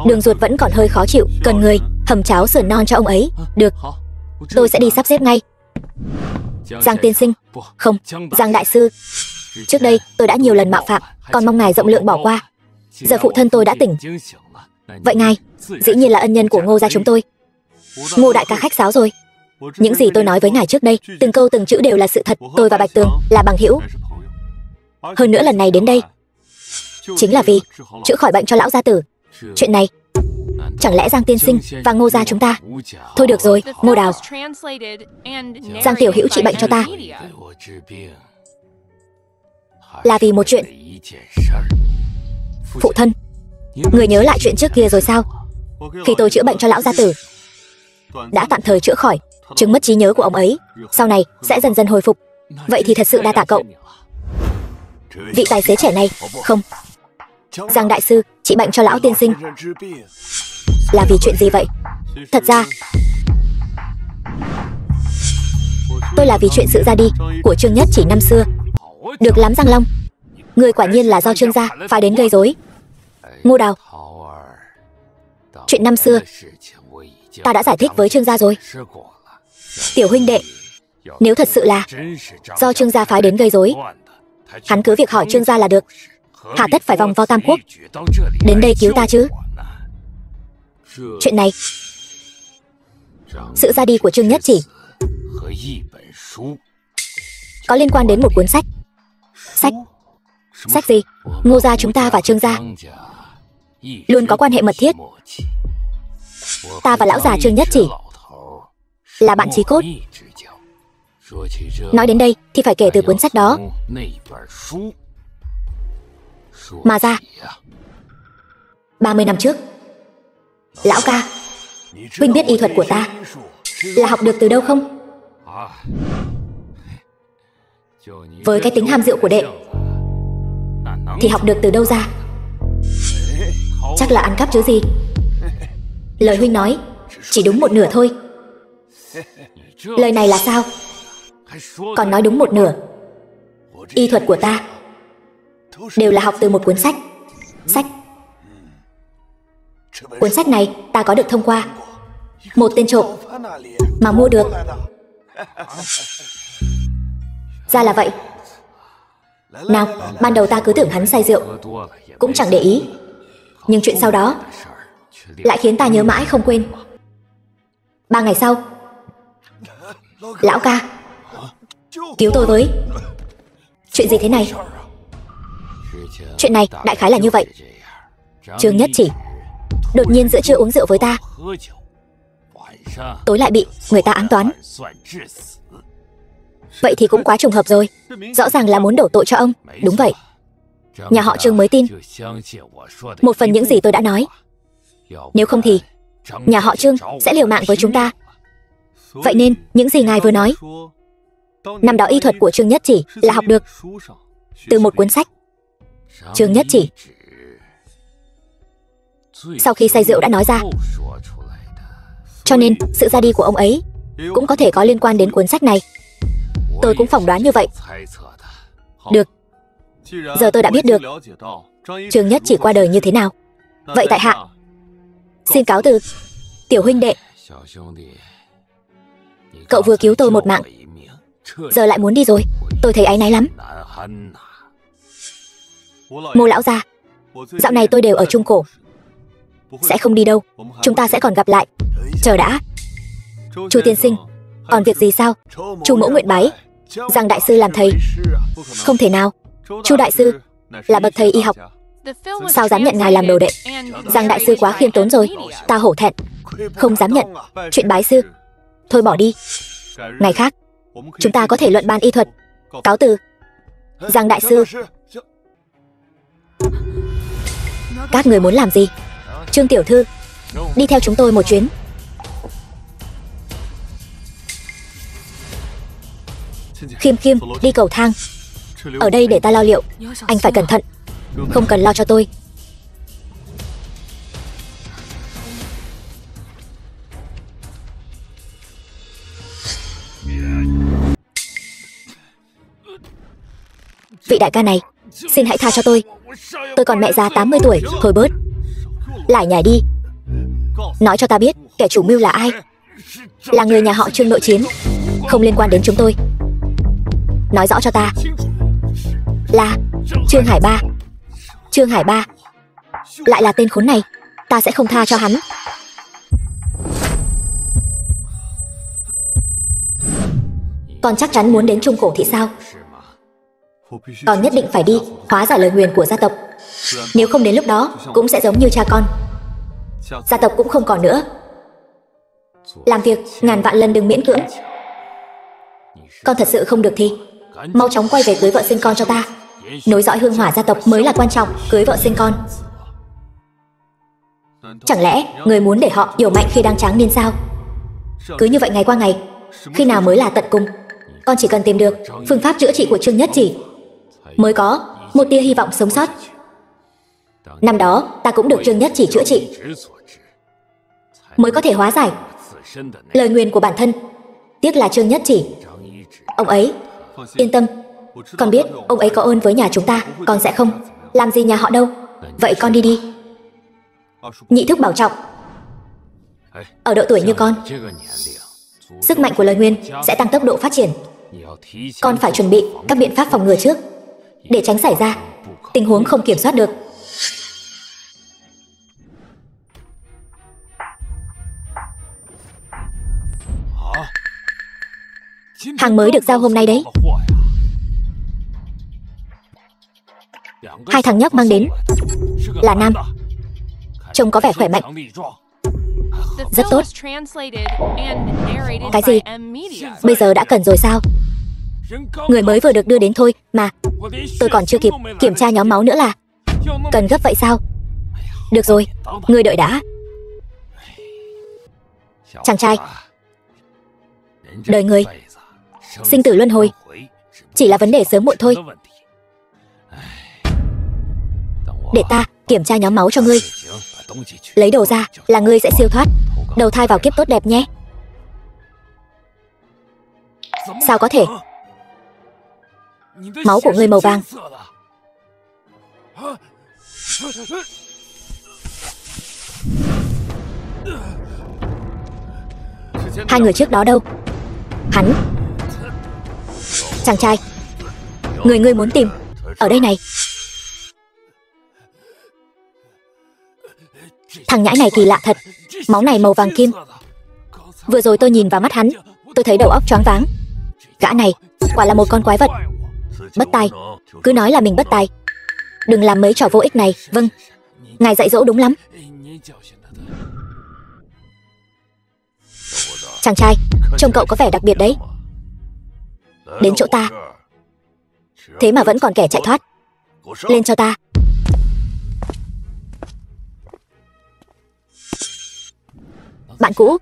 đường ruột vẫn còn hơi khó chịu, cần người hầm cháo sườn non cho ông ấy. Được, tôi sẽ đi sắp xếp ngay. Giang tiên sinh, không, Giang đại sư, trước đây tôi đã nhiều lần mạo phạm, còn mong ngài rộng lượng bỏ qua. Giờ phụ thân tôi đã tỉnh, vậy ngài dĩ nhiên là ân nhân của Ngô gia chúng tôi. Ngô đại ca khách sáo rồi. Những gì tôi nói với ngài trước đây, từng câu từng chữ đều là sự thật. Tôi và Bạch Tường là bằng hữu. Hơn nữa lần này đến đây chính là vì chữa khỏi bệnh cho lão gia tử. Chuyện này chẳng lẽ Giang tiên sinh và Ngô gia chúng ta... Thôi được rồi, Ngô Đào, Giang tiểu hữu trị bệnh cho ta là vì một chuyện. Phụ thân, người nhớ lại chuyện trước kia rồi sao? Khi tôi chữa bệnh cho lão gia tử đã tạm thời chữa khỏi chứng mất trí nhớ của ông ấy, sau này sẽ dần dần hồi phục. Vậy thì thật sự đa tạ cậu. Vị tài xế trẻ này, không, Giang đại sư trị bệnh cho lão tiên sinh là vì chuyện gì vậy? Thật ra tôi là vì chuyện sự ra đi của Trương Nhất Chỉ năm xưa. Được lắm Giang Long, người quả nhiên là do Trương gia phái đến gây rối. Ngô Đào, chuyện năm xưa ta đã giải thích với Trương gia rồi. Tiểu huynh đệ, nếu thật sự là do Trương gia phái đến gây rối, hắn cứ việc hỏi Trương gia là được, hà tất phải vòng vo Tam Quốc đến đây cứu ta chứ? Chuyện này, sự ra đi của Trương Nhất Chỉ có liên quan đến một cuốn sách. Sách gì? Ngô gia chúng ta và Trương gia luôn có quan hệ mật thiết. Ta và lão già Trương Nhất Chỉ là bạn chí cốt. Nói đến đây thì phải kể từ cuốn sách đó mà ra. 30 năm trước, lão ca, huynh biết y thuật của ta là học được từ đâu không? Với cái tính ham rượu của đệ thì học được từ đâu ra? Chắc là ăn cắp chứ gì. Lời huynh nói chỉ đúng một nửa thôi. Lời này là sao? Còn nói đúng một nửa. Y thuật của ta đều là học từ một cuốn sách. Cuốn sách này ta có được thông qua một tên trộm mà mua được. Ra là vậy. Nào, ban đầu ta cứ tưởng hắn say rượu, cũng chẳng để ý. Nhưng chuyện sau đó lại khiến ta nhớ mãi không quên. 3 ngày sau, lão ca, cứu tôi với. Chuyện gì thế này? Chuyện này đại khái là như vậy. Trương Nhất Chỉ đột nhiên giữa trưa uống rượu với ta, tối lại bị người ta ám toán. Vậy thì cũng quá trùng hợp rồi. Rõ ràng là muốn đổ tội cho ông. Đúng vậy, nhà họ Trương mới tin một phần những gì tôi đã nói. Nếu không thì nhà họ Trương sẽ liều mạng với chúng ta. Vậy nên những gì ngài vừa nói, năm đó y thuật của Trương Nhất Chỉ là học được từ một cuốn sách. Trương Nhất Chỉ sau khi say rượu đã nói ra, cho nên sự ra đi của ông ấy cũng có thể có liên quan đến cuốn sách này. Tôi cũng phỏng đoán như vậy. Được, giờ tôi đã biết được Trương Nhất Chỉ qua đời như thế nào. Vậy tại hạ xin cáo từ. Tiểu huynh đệ, cậu vừa cứu tôi một mạng, giờ lại muốn đi rồi. Tôi thấy áy náy lắm. Mô lão gia, dạo này tôi đều ở Trung Cổ, sẽ không đi đâu. Chúng ta sẽ còn gặp lại. Chờ đã. Chu tiên sinh, còn việc gì sao? Chu mẫu nguyện bái Giang đại sư làm thầy. Không thể nào. Chu đại sư là bậc thầy y học, sao dám nhận ngài làm đồ đệ? Giang đại sư quá khiêm tốn rồi, ta hổ thẹn, không dám nhận. Chuyện bái sư, thôi bỏ đi. Ngày khác chúng ta có thể luận bàn y thuật. Cáo từ. Giang đại sư. Các người muốn làm gì? Trương tiểu thư, đi theo chúng tôi một chuyến. Khiêm khiêm, đi cầu thang. Ở đây để ta lo liệu. Anh phải cẩn thận. Không cần lo cho tôi. Vị đại ca này, xin hãy tha cho tôi. Tôi còn mẹ già 80 tuổi. Thôi bớt, lại nhảy đi. Nói cho ta biết kẻ chủ mưu là ai. Là người nhà họ Trương nội chiến, không liên quan đến chúng tôi. Nói rõ cho ta. Là Trương Hải Ba. Trương Hải Ba lại là tên khốn này. Ta sẽ không tha cho hắn. Còn chắc chắn muốn đến Trung Cổ thị sao? Còn nhất định phải đi hóa giải lời nguyền của gia tộc. Nếu không đến lúc đó cũng sẽ giống như cha con. Gia tộc cũng không còn nữa. Làm việc ngàn vạn lần đừng miễn cưỡng. Con thật sự không được thì mau chóng quay về cưới vợ sinh con cho ta. Nối dõi hương hỏa gia tộc mới là quan trọng. Cưới vợ sinh con. Chẳng lẽ người muốn để họ yếu mạnh khi đang tráng niên sao? Cứ như vậy ngày qua ngày, khi nào mới là tận cùng? Con chỉ cần tìm được phương pháp chữa trị của Trương Nhất Chỉ, mới có một tia hy vọng sống sót. Năm đó ta cũng được Trương Nhất Chỉ chữa trị, mới có thể hóa giải lời nguyền của bản thân. Tiếc là Trương Nhất Chỉ, ông ấy, yên tâm, con biết ông ấy có ơn với nhà chúng ta. Con sẽ không làm gì nhà họ đâu. Vậy con đi đi. Nhị thúc bảo trọng. Ở độ tuổi như con, sức mạnh của lời nguyên sẽ tăng tốc độ phát triển. Con phải chuẩn bị các biện pháp phòng ngừa trước, để tránh xảy ra tình huống không kiểm soát được. Hàng mới được giao hôm nay đấy. Hai thằng nhóc mang đến là nam, trông có vẻ khỏe mạnh. Rất tốt. Cái gì? Bây giờ đã cần rồi sao? Người mới vừa được đưa đến thôi mà. Tôi còn chưa kịp kiểm tra nhóm máu nữa là cần gấp vậy sao? Được rồi, ngươi đợi đã. Chàng trai, đời người sinh tử luân hồi, chỉ là vấn đề sớm muộn thôi. Để ta kiểm tra nhóm máu cho ngươi. Lấy đồ ra là ngươi sẽ siêu thoát, đầu thai vào kiếp tốt đẹp nhé. Sao có thể? Máu của ngươi màu vàng. Hai người trước đó đâu? Hắn. Chàng trai, người ngươi muốn tìm ở đây này. Thằng nhãi này kỳ lạ thật. Máu này màu vàng kim. Vừa rồi tôi nhìn vào mắt hắn, tôi thấy đầu óc choáng váng. Gã này quả là một con quái vật. Bất tài, cứ nói là mình bất tài. Đừng làm mấy trò vô ích này. Vâng, ngài dạy dỗ đúng lắm. Chàng trai, trông cậu có vẻ đặc biệt đấy. Đến chỗ ta, thế mà vẫn còn kẻ chạy thoát. Lên cho ta. Bạn cũ.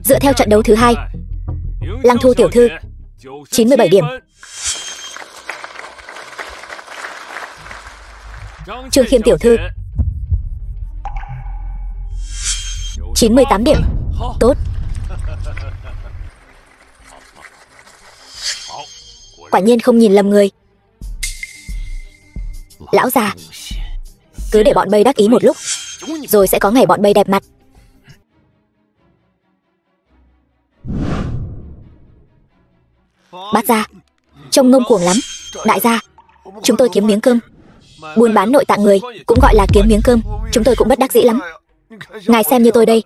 Dựa theo trận đấu thứ 2, Lăng Thu tiểu thư 97 điểm, Trương Khiêm tiểu thư 98 điểm. Tốt. Quả nhiên không nhìn lầm người. Lão già, cứ để bọn bay đắc ý một lúc, rồi sẽ có ngày bọn bay đẹp mặt. Bát gia, trông ngông cuồng lắm. Đại gia, chúng tôi kiếm miếng cơm. Buôn bán nội tạng người cũng gọi là kiếm miếng cơm. Chúng tôi cũng bất đắc dĩ lắm. Ngài xem như tôi đây,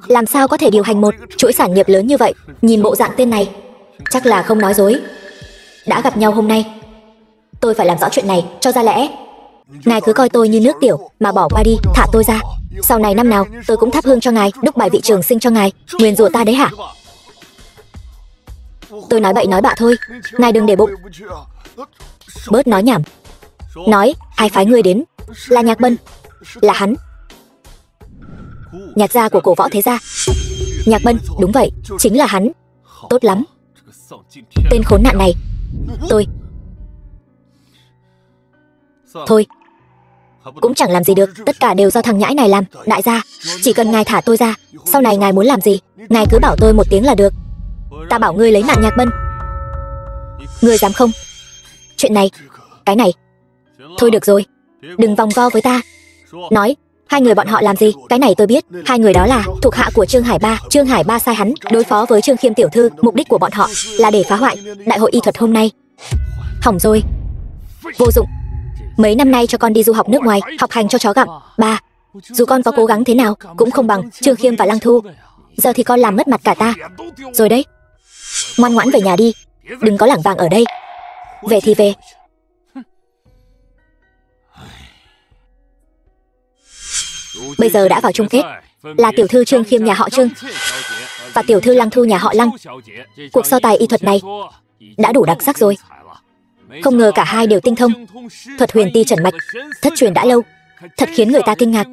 làm sao có thể điều hành một chuỗi sản nghiệp lớn như vậy? Nhìn bộ dạng tên này, chắc là không nói dối. Đã gặp nhau hôm nay, tôi phải làm rõ chuyện này cho ra lẽ. Ngài cứ coi tôi như nước tiểu mà bỏ qua đi, thả tôi ra. Sau này năm nào tôi cũng thắp hương cho ngài, đúc bài vị trường sinh cho ngài. Nguyền rủa ta đấy hả? Tôi nói bậy nói bạ thôi, ngài đừng để bụng. Bớt nói nhảm. Nói, ai phái ngươi đến? Là Nhạc Bân. Là hắn. Nhạc gia của cổ võ thế gia. Nhạc Bân, đúng vậy, chính là hắn. Tốt lắm. Tên khốn nạn này. Thôi, cũng chẳng làm gì được, tất cả đều do thằng nhãi này làm. Đại gia, chỉ cần ngài thả tôi ra, sau này ngài muốn làm gì, ngài cứ bảo tôi một tiếng là được. Ta bảo ngươi lấy mạng Nhạc Bân, ngươi dám không? Chuyện này, cái này. Thôi được rồi, đừng vòng vo với ta. Nói, hai người bọn họ làm gì? Cái này tôi biết, hai người đó là thuộc hạ của Trương Hải Ba. Trương Hải Ba sai hắn đối phó với Trương Khiêm tiểu thư, mục đích của bọn họ là để phá hoại đại hội y thuật hôm nay. Hỏng rồi. Vô dụng. Mấy năm nay cho con đi du học nước ngoài, học hành cho chó gặm. Ba, dù con có cố gắng thế nào cũng không bằng Trương Khiêm và Lăng Thu. Giờ thì con làm mất mặt cả ta rồi đấy. Ngoan ngoãn về nhà đi, đừng có lảng vàng ở đây. Về thì về. Bây giờ đã vào chung kết, là tiểu thư Trương Khiêm nhà họ Trương và tiểu thư Lăng Thu nhà họ Lăng. Cuộc so tài y thuật này đã đủ đặc sắc rồi. Không ngờ cả hai đều tinh thông thuật huyền ti trần mạch, thất truyền đã lâu, thật khiến người ta kinh ngạc.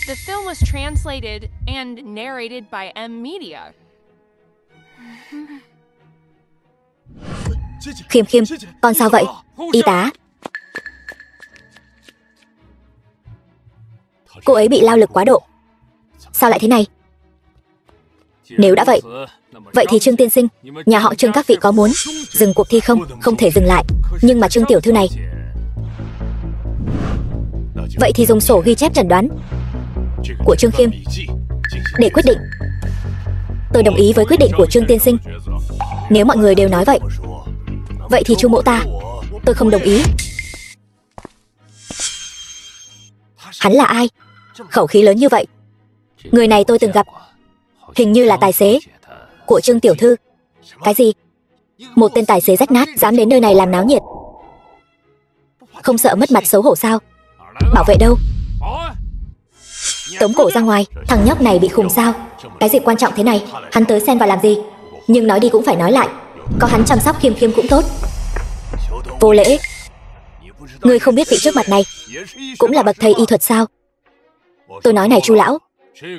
The film was translated and narrated by M Media. Khiêm, con sao vậy? Y tá. Cô ấy bị lao lực quá độ. Sao lại thế này? Nếu đã vậy, vậy thì Trương tiên sinh, nhà họ Trương các vị có muốn dừng cuộc thi không? Không thể dừng lại. Nhưng mà Trương tiểu thư này, vậy thì dùng sổ ghi chép chẩn đoán của Trương Khiêm để quyết định. Tôi đồng ý với quyết định của Trương tiên sinh. Nếu mọi người đều nói vậy, vậy thì Chu mỗ tôi không đồng ý. Hắn là ai? Khẩu khí lớn như vậy. Người này tôi từng gặp, hình như là tài xế của Trương tiểu thư. Cái gì? Một tên tài xế rách nát dám đến nơi này làm náo nhiệt, không sợ mất mặt xấu hổ sao? Bảo vệ đâu? Tống cổ ra ngoài. Thằng nhóc này bị khùng sao? Cái gì quan trọng thế này, hắn tới xen vào làm gì? Nhưng nói đi cũng phải nói lại, có hắn chăm sóc Khiêm cũng tốt. Vô lễ. Ngươi không biết vị trước mặt này cũng là bậc thầy y thuật sao? Tôi nói này Chu lão,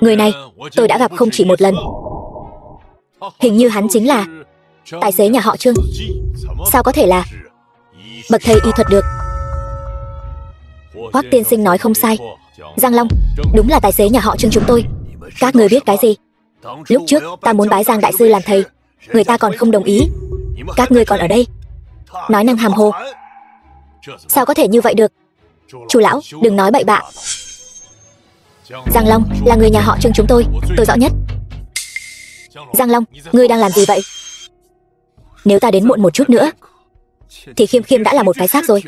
người này tôi đã gặp không chỉ một lần. Hình như hắn chính là tài xế nhà họ Trương. Sao có thể là bậc thầy y thuật được? Hoắc tiên sinh nói không sai. Giang Long đúng là tài xế nhà họ Trương chúng tôi. Các người biết cái gì? Lúc trước ta muốn bái Giang đại sư làm thầy, người ta còn không đồng ý. Các ngươi còn ở đây nói năng hàm hồ. Sao có thể như vậy được? Chu lão, đừng nói bậy bạ. Giang Long là người nhà họ Trương chúng tôi rõ nhất. Giang Long, ngươi đang làm gì vậy? Nếu ta đến muộn một chút nữa thì Khiêm đã là một cái xác rồi.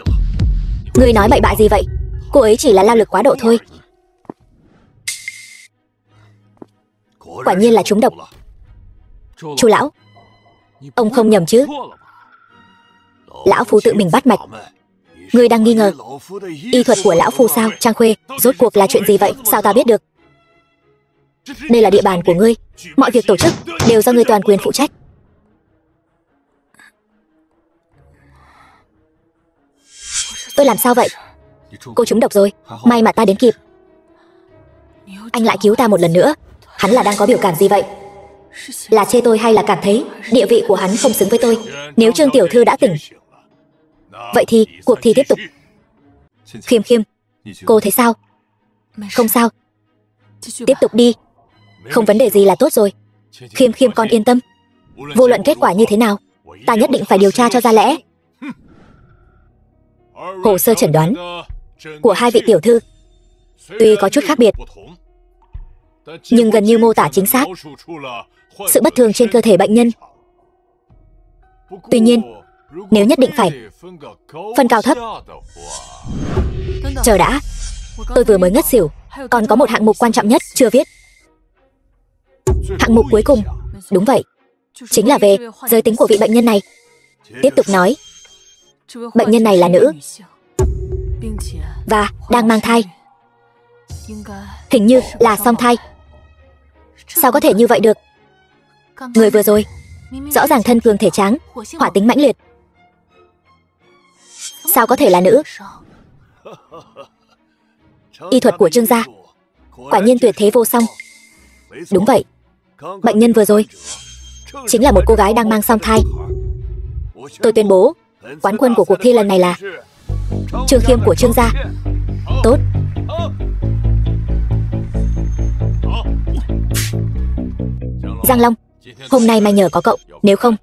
Ngươi nói bậy bạ gì vậy? Cô ấy chỉ là lao lực quá độ thôi. Quả nhiên là trúng độc. Chu lão, ông không nhầm chứ? Lão phu tự mình bắt mạch. Ngươi đang nghi ngờ y thuật của lão phu sao? Trang Khuê, rốt cuộc là chuyện gì vậy? Sao ta biết được? Đây là địa bàn của ngươi, mọi việc tổ chức đều do ngươi toàn quyền phụ trách. Tôi làm sao vậy? Cô trúng độc rồi. May mà ta đến kịp. Anh lại cứu ta một lần nữa. Hắn là đang có biểu cảm gì vậy? Là chê tôi hay là cảm thấy địa vị của hắn không xứng với tôi? Nếu Trương tiểu thư đã tỉnh Vậy thì cuộc thi tiếp tục. Khiêm Khiêm, cô thấy sao? Không sao. Tiếp tục đi. Không vấn đề gì là tốt rồi. Khiêm Khiêm con yên tâm. Vô luận kết quả như thế nào, ta nhất định phải điều tra cho ra lẽ. Hồ sơ chẩn đoán của hai vị tiểu thư tuy có chút khác biệt, nhưng gần như mô tả chính xác sự bất thường trên cơ thể bệnh nhân. Tuy nhiên, nếu nhất định phải phân cao thấp. Chờ đã, tôi vừa mới ngất xỉu, còn có một hạng mục quan trọng nhất chưa viết. Hạng mục cuối cùng, đúng vậy, chính là về giới tính của vị bệnh nhân này. Tiếp tục nói, bệnh nhân này là nữ và đang mang thai. Hình như là song thai. Sao có thể như vậy được? Người vừa rồi rõ ràng thân cường thể tráng, hỏa tính mãnh liệt. Sao có thể là nữ? Y thuật của Trương gia quả nhiên tuyệt thế vô song. Đúng vậy, bệnh nhân vừa rồi chính là một cô gái đang mang song thai. Tôi tuyên bố quán quân của cuộc thi lần này là Trương Khiêm của Trương gia. Tốt. Giang Long, hôm nay may nhờ có cậu, nếu không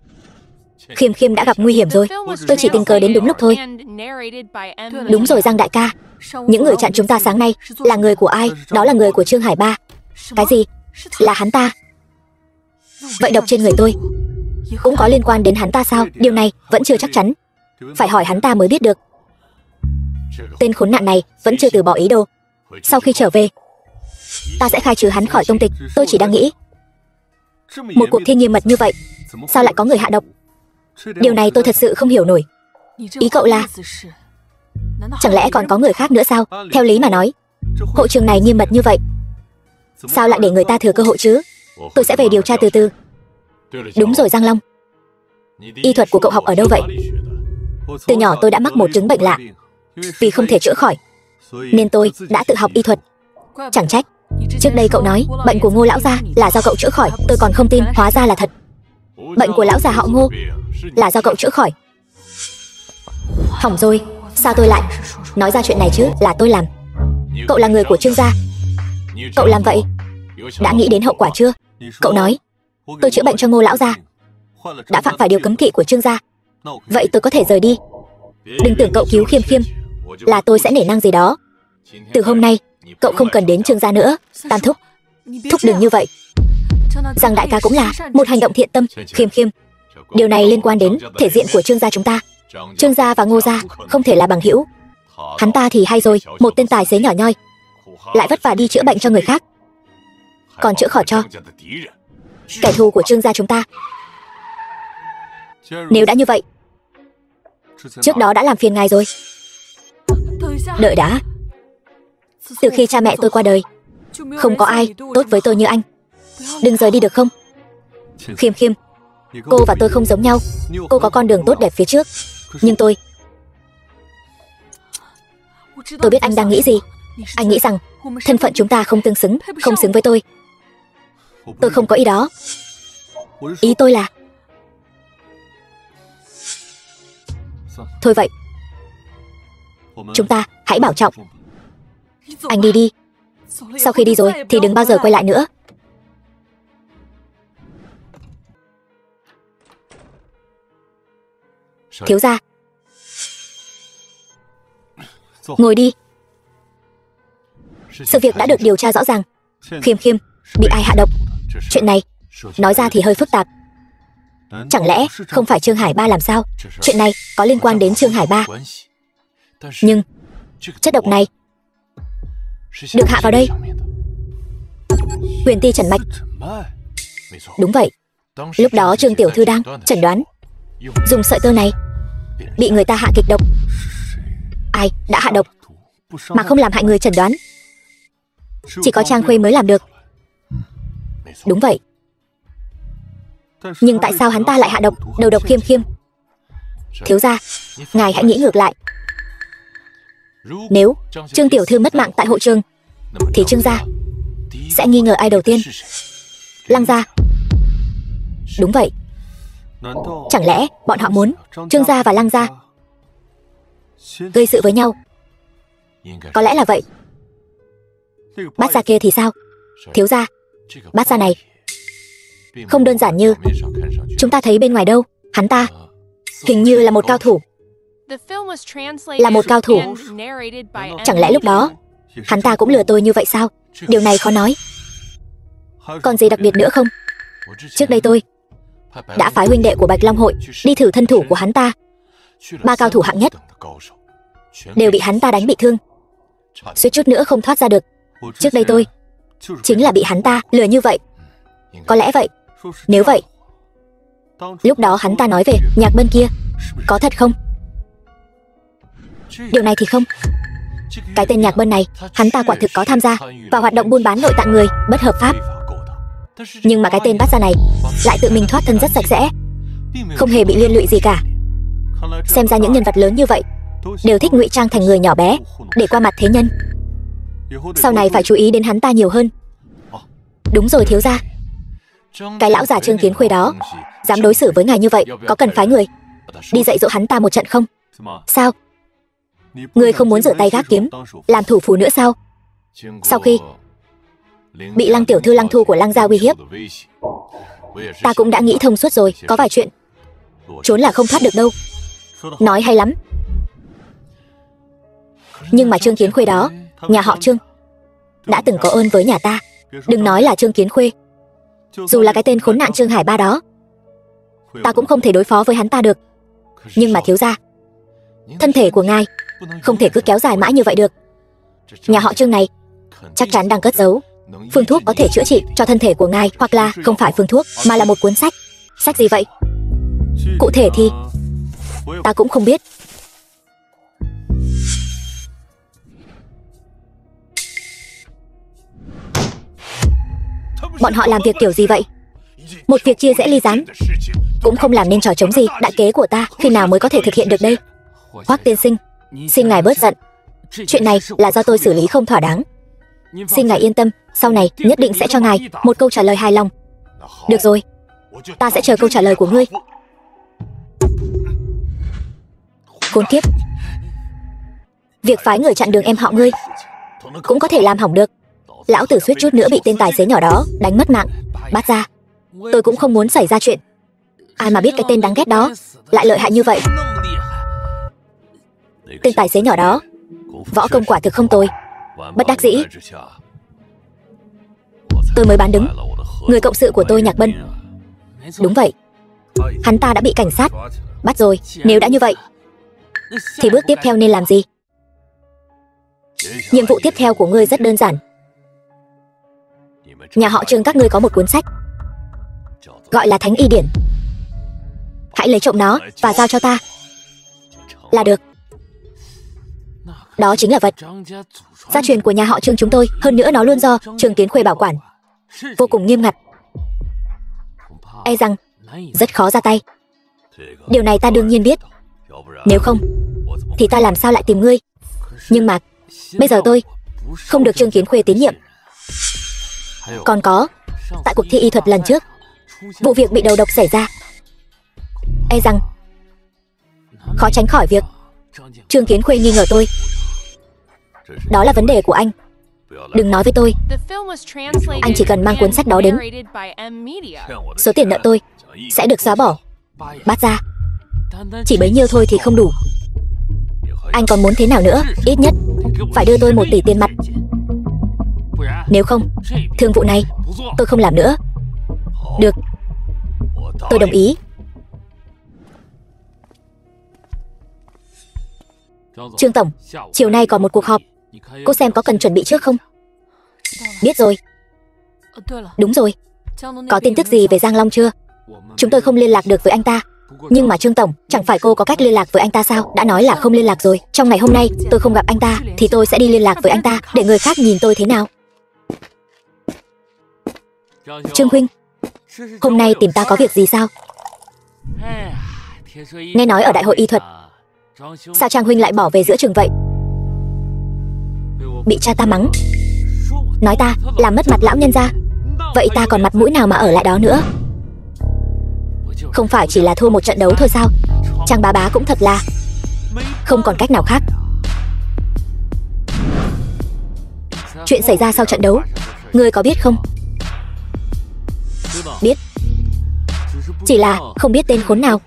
Khiêm Khiêm đã gặp nguy hiểm rồi. Tôi chỉ tình cờ đến đúng lúc thôi. Đúng rồi Giang đại ca, những người chặn chúng ta sáng nay là người của ai? Đó là người của Trương Hải Ba. Cái gì? Là hắn ta? Vậy độc trên người tôi cũng có liên quan đến hắn ta sao? Điều này vẫn chưa chắc chắn, phải hỏi hắn ta mới biết được. Tên khốn nạn này vẫn chưa từ bỏ ý đồ. Sau khi trở về, ta sẽ khai trừ hắn khỏi tông tịch. Tôi chỉ đang nghĩ, một cuộc thi nghiêm mật như vậy, sao lại có người hạ độc? Điều này tôi thật sự không hiểu nổi. Ý cậu là chẳng lẽ còn có người khác nữa sao? Theo lý mà nói, hội trường này nghiêm mật như vậy, sao lại để người ta thừa cơ hội chứ? Tôi sẽ về điều tra từ từ. Đúng rồi Giang Long, y thuật của cậu học ở đâu vậy? Từ nhỏ tôi đã mắc một chứng bệnh lạ, vì không thể chữa khỏi nên tôi đã tự học y thuật. Chẳng trách trước đây cậu nói bệnh của Ngô lão gia là do cậu chữa khỏi, tôi còn không tin, hóa ra là thật. Bệnh của lão già họ Ngô là do cậu chữa khỏi. Hỏng rồi, sao tôi lại nói ra chuyện này chứ? Là tôi làm. Cậu là người của Trương gia, cậu làm vậy đã nghĩ đến hậu quả chưa? Cậu nói tôi chữa bệnh cho Ngô lão gia đã phạm phải điều cấm kỵ của Trương gia, vậy tôi có thể rời đi. Đừng tưởng cậu cứu Khiêm Khiêm là tôi sẽ nể nang gì đó. Từ hôm nay cậu không cần đến Trương gia nữa. Tam thúc, thúc đừng như vậy. Giang đại ca cũng là một hành động thiện tâm. Khiêm Khiêm, điều này liên quan đến thể diện của Trương gia chúng ta. Trương gia và Ngô gia không thể là bằng hữu. Hắn ta thì hay rồi, một tên tài xế nhỏ nhoi lại vất vả đi chữa bệnh cho người khác, còn chữa khỏi cho kẻ thù của Trương gia chúng ta. Nếu đã như vậy, trước đó đã làm phiền ngài rồi. Đợi đã, từ khi cha mẹ tôi qua đời, không có ai tốt với tôi như anh. Đừng rời đi được không? Khiêm Khiêm, cô và tôi không giống nhau. Cô có con đường tốt đẹp phía trước, nhưng tôi biết anh đang nghĩ gì. Anh nghĩ rằng thân phận chúng ta không tương xứng, không xứng với tôi. Tôi không có ý đó. Ý tôi là thôi vậy, chúng ta hãy bảo trọng. Anh đi đi. Sau khi đi rồi thì đừng bao giờ quay lại nữa. Thiếu gia, ngồi đi. Sự việc đã được điều tra rõ ràng. Khiêm Khiêm bị ai hạ độc? Chuyện này nói ra thì hơi phức tạp. Chẳng lẽ không phải Trương Hải Ba làm sao? Chuyện này có liên quan đến Trương Hải Ba, nhưng chất độc này được hạ vào đây. Huyền ti trần mạch. Đúng vậy, lúc đó Trương tiểu thư đang chẩn đoán dùng sợi tơ này bị người ta hạ kịch độc. Ai đã hạ độc mà không làm hại người chẩn đoán? Chỉ có Trang Khuê mới làm được. Đúng vậy, nhưng tại sao hắn ta lại hạ độc, đầu độc Khiêm Khiêm? Thiếu gia, ngài hãy nghĩ ngược lại. Nếu Trương tiểu thư mất mạng tại hội trường, thì Trương gia sẽ nghi ngờ ai đầu tiên? Lăng gia. Đúng vậy, chẳng lẽ bọn họ muốn Trương gia và Lăng gia gây sự với nhau. Có lẽ là vậy. Bát gia kia thì sao? Thiếu gia, bát gia này không đơn giản như chúng ta thấy bên ngoài đâu. Hắn ta hình như là một cao thủ. Là một cao thủ. Chẳng lẽ lúc đó hắn ta cũng lừa tôi như vậy sao? Điều này khó nói. Còn gì đặc biệt nữa không? Trước đây tôi đã phái huynh đệ của Bạch Long hội đi thử thân thủ của hắn ta. 3 cao thủ hạng nhất đều bị hắn ta đánh bị thương, suýt chút nữa không thoát ra được. Trước đây tôi chính là bị hắn ta lừa như vậy. Có lẽ vậy. Nếu vậy, lúc đó hắn ta nói về Nhạc Bân kia có thật không? Điều này thì không. Cái tên Nhạc Bân này, hắn ta quả thực có tham gia vào hoạt động buôn bán nội tạng người bất hợp pháp. Nhưng mà cái tên Bát gia này lại tự mình thoát thân rất sạch sẽ, không hề bị liên lụy gì cả. Xem ra những nhân vật lớn như vậy đều thích ngụy trang thành người nhỏ bé để qua mặt thế nhân. Sau này phải chú ý đến hắn ta nhiều hơn. Đúng rồi thiếu gia, cái lão già Trương Kiến Khuê đó dám đối xử với ngài như vậy, có cần phái người đi dạy dỗ hắn ta một trận không? Sao? Ngươi không muốn rửa tay gác kiếm làm thủ phủ nữa sao? Sau khi bị Lăng tiểu thư Lăng Thu của Lăng gia uy hiếp, ta cũng đã nghĩ thông suốt rồi. Có vài chuyện trốn là không thoát được đâu. Nói hay lắm. Nhưng mà Trương Kiến Khuê đó, nhà họ Trương đã từng có ơn với nhà ta. Đừng nói là Trương Kiến Khuê, dù là cái tên khốn nạn Trương Hải Ba đó, ta cũng không thể đối phó với hắn ta được. Nhưng mà thiếu gia, thân thể của ngài không thể cứ kéo dài mãi như vậy được. Nhà họ Trương này chắc chắn đang cất giấu phương thuốc có thể chữa trị cho thân thể của ngài. Hoặc là không phải phương thuốc, mà là một cuốn sách. Sách gì vậy? Cụ thể thì ta cũng không biết. Bọn họ làm việc kiểu gì vậy? Một việc chia rẽ ly gián cũng không làm nên trò trống gì. Đại kế của ta khi nào mới có thể thực hiện được đây? Hoắc tiên sinh, xin ngài bớt giận. Chuyện này là do tôi xử lý không thỏa đáng. Xin ngài yên tâm, sau này nhất định sẽ cho ngài một câu trả lời hài lòng. Được rồi, ta sẽ chờ câu trả lời của ngươi. Khốn kiếp, việc phái người chặn đường em họ ngươi cũng có thể làm hỏng được. Lão tử suýt chút nữa bị tên tài xế nhỏ đó đánh mất mạng. Bát gia, tôi cũng không muốn xảy ra chuyện. Ai mà biết cái tên đáng ghét đó lại lợi hại như vậy. Tên tài xế nhỏ đó võ công quả thực không tồi. Bất đắc dĩ, tôi mới bán đứng người cộng sự của tôi Nhạc Bân. Đúng vậy, hắn ta đã bị cảnh sát bắt rồi. Nếu đã như vậy thì bước tiếp theo nên làm gì? Nhiệm vụ tiếp theo của ngươi rất đơn giản. Nhà họ Trương các ngươi có một cuốn sách gọi là Thánh Y Điển. Hãy lấy trộm nó và giao cho ta là được. Đó chính là vật gia truyền của nhà họ Trương chúng tôi. Hơn nữa nó luôn do Trương Kiến Khuê bảo quản, vô cùng nghiêm ngặt. E rằng rất khó ra tay. Điều này ta đương nhiên biết. Nếu không thì ta làm sao lại tìm ngươi? Nhưng mà bây giờ tôi không được Trương Kiến Khuê tín nhiệm. Còn có, tại cuộc thi y thuật lần trước, vụ việc bị đầu độc xảy ra, e rằng khó tránh khỏi việc Trương Kiến Khuê nghi ngờ tôi. Đó là vấn đề của anh. Đừng nói với tôi. Anh chỉ cần mang cuốn sách đó đến, số tiền nợ tôi sẽ được xóa bỏ. Bát gia, chỉ bấy nhiêu thôi thì không đủ. Anh còn muốn thế nào nữa? Ít nhất phải đưa tôi 1 tỷ tiền mặt. Nếu không, thương vụ này tôi không làm nữa. Được, tôi đồng ý. Trương tổng, chiều nay còn một cuộc họp, cô xem có cần chuẩn bị trước không? Biết rồi. Đúng rồi, có tin tức gì về Giang Long chưa? Chúng tôi không liên lạc được với anh ta. Nhưng mà Trương tổng, chẳng phải cô có cách liên lạc với anh ta sao? Đã nói là không liên lạc rồi. Trong ngày hôm nay tôi không gặp anh ta thì tôi sẽ đi liên lạc với anh ta, để người khác nhìn tôi thế nào. Trương huynh, hôm nay tìm ta có việc gì sao? Nghe nói ở đại hội y thuật, sao Trang huynh lại bỏ về giữa chừng vậy? Bị cha ta mắng, nói ta làm mất mặt lão nhân gia. Vậy ta còn mặt mũi nào mà ở lại đó nữa? Không phải chỉ là thua một trận đấu thôi sao? Trang bá bá cũng thật là Không còn cách nào khác. Chuyện xảy ra sau trận đấu, ngươi có biết không? Biết. Chỉ là không biết tên khốn nào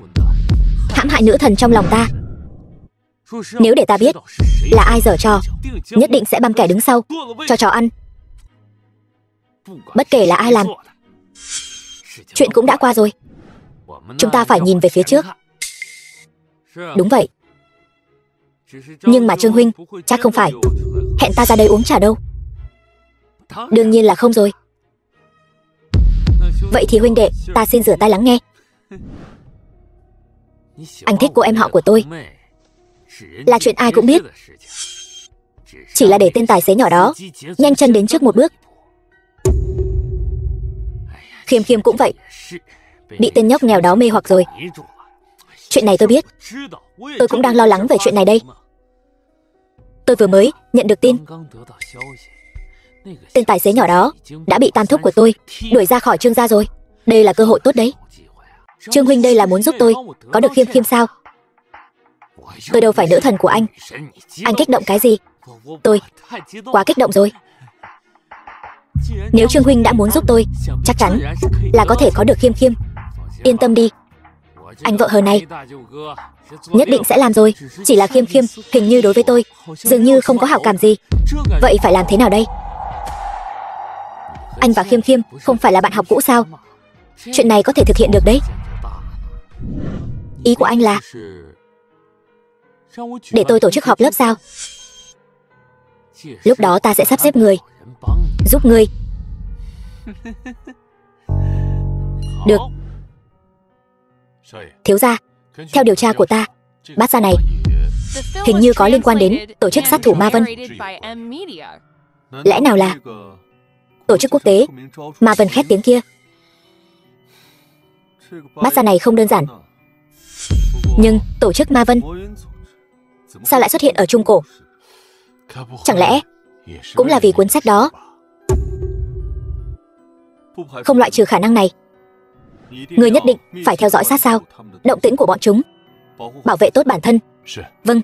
hãm hại nữ thần trong lòng ta. Nếu để ta biết là ai giở trò, nhất định sẽ băm kẻ đứng sau cho chó ăn. Bất kể là ai làm, chuyện cũng đã qua rồi. Chúng ta phải nhìn về phía trước. Đúng vậy. Nhưng mà Trương huynh chắc không phải hẹn ta ra đây uống trà đâu. Đương nhiên là không rồi. Vậy thì huynh đệ, ta xin rửa tay lắng nghe. Anh thích cô em họ của tôi là chuyện ai cũng biết. Chỉ là để tên tài xế nhỏ đó nhanh chân đến trước một bước. Khiêm Khiêm cũng vậy, bị tên nhóc nghèo đó mê hoặc rồi. Chuyện này tôi biết. Tôi cũng đang lo lắng về chuyện này đây. Tôi vừa mới nhận được tin tên tài xế nhỏ đó đã bị tam thúc của tôi đuổi ra khỏi Trương gia rồi. Đây là cơ hội tốt đấy. Trương huynh đây là muốn giúp tôi có được Khiêm Khiêm sao? Tôi đâu phải nữ thần của anh. Anh kích động cái gì? Tôi quá kích động rồi. Nếu Trương huynh đã muốn giúp tôi, chắc chắn là có thể có được Khiêm Khiêm. Yên tâm đi, anh vợ hờ này nhất định sẽ làm rồi. Chỉ là Khiêm Khiêm hình như đối với tôi dường như không có hảo cảm gì. Vậy phải làm thế nào đây? Anh và Khiêm Khiêm không phải là bạn học cũ sao? Chuyện này có thể thực hiện được đấy. Ý của anh là để tôi tổ chức họp lớp sao? Lúc đó ta sẽ sắp xếp người giúp ngươi. Được. Thiếu gia, theo điều tra của ta, bát gia này hình như có liên quan đến tổ chức sát thủ Ma Vân. Lẽ nào là tổ chức quốc tế Ma Vân khét tiếng kia? Bát gia này không đơn giản. Nhưng tổ chức Ma Vân sao lại xuất hiện ở Trung Cổ? Chẳng lẽ cũng là vì cuốn sách đó? Không loại trừ khả năng này. Người nhất định phải theo dõi sát sao động tĩnh của bọn chúng, bảo vệ tốt bản thân. Vâng.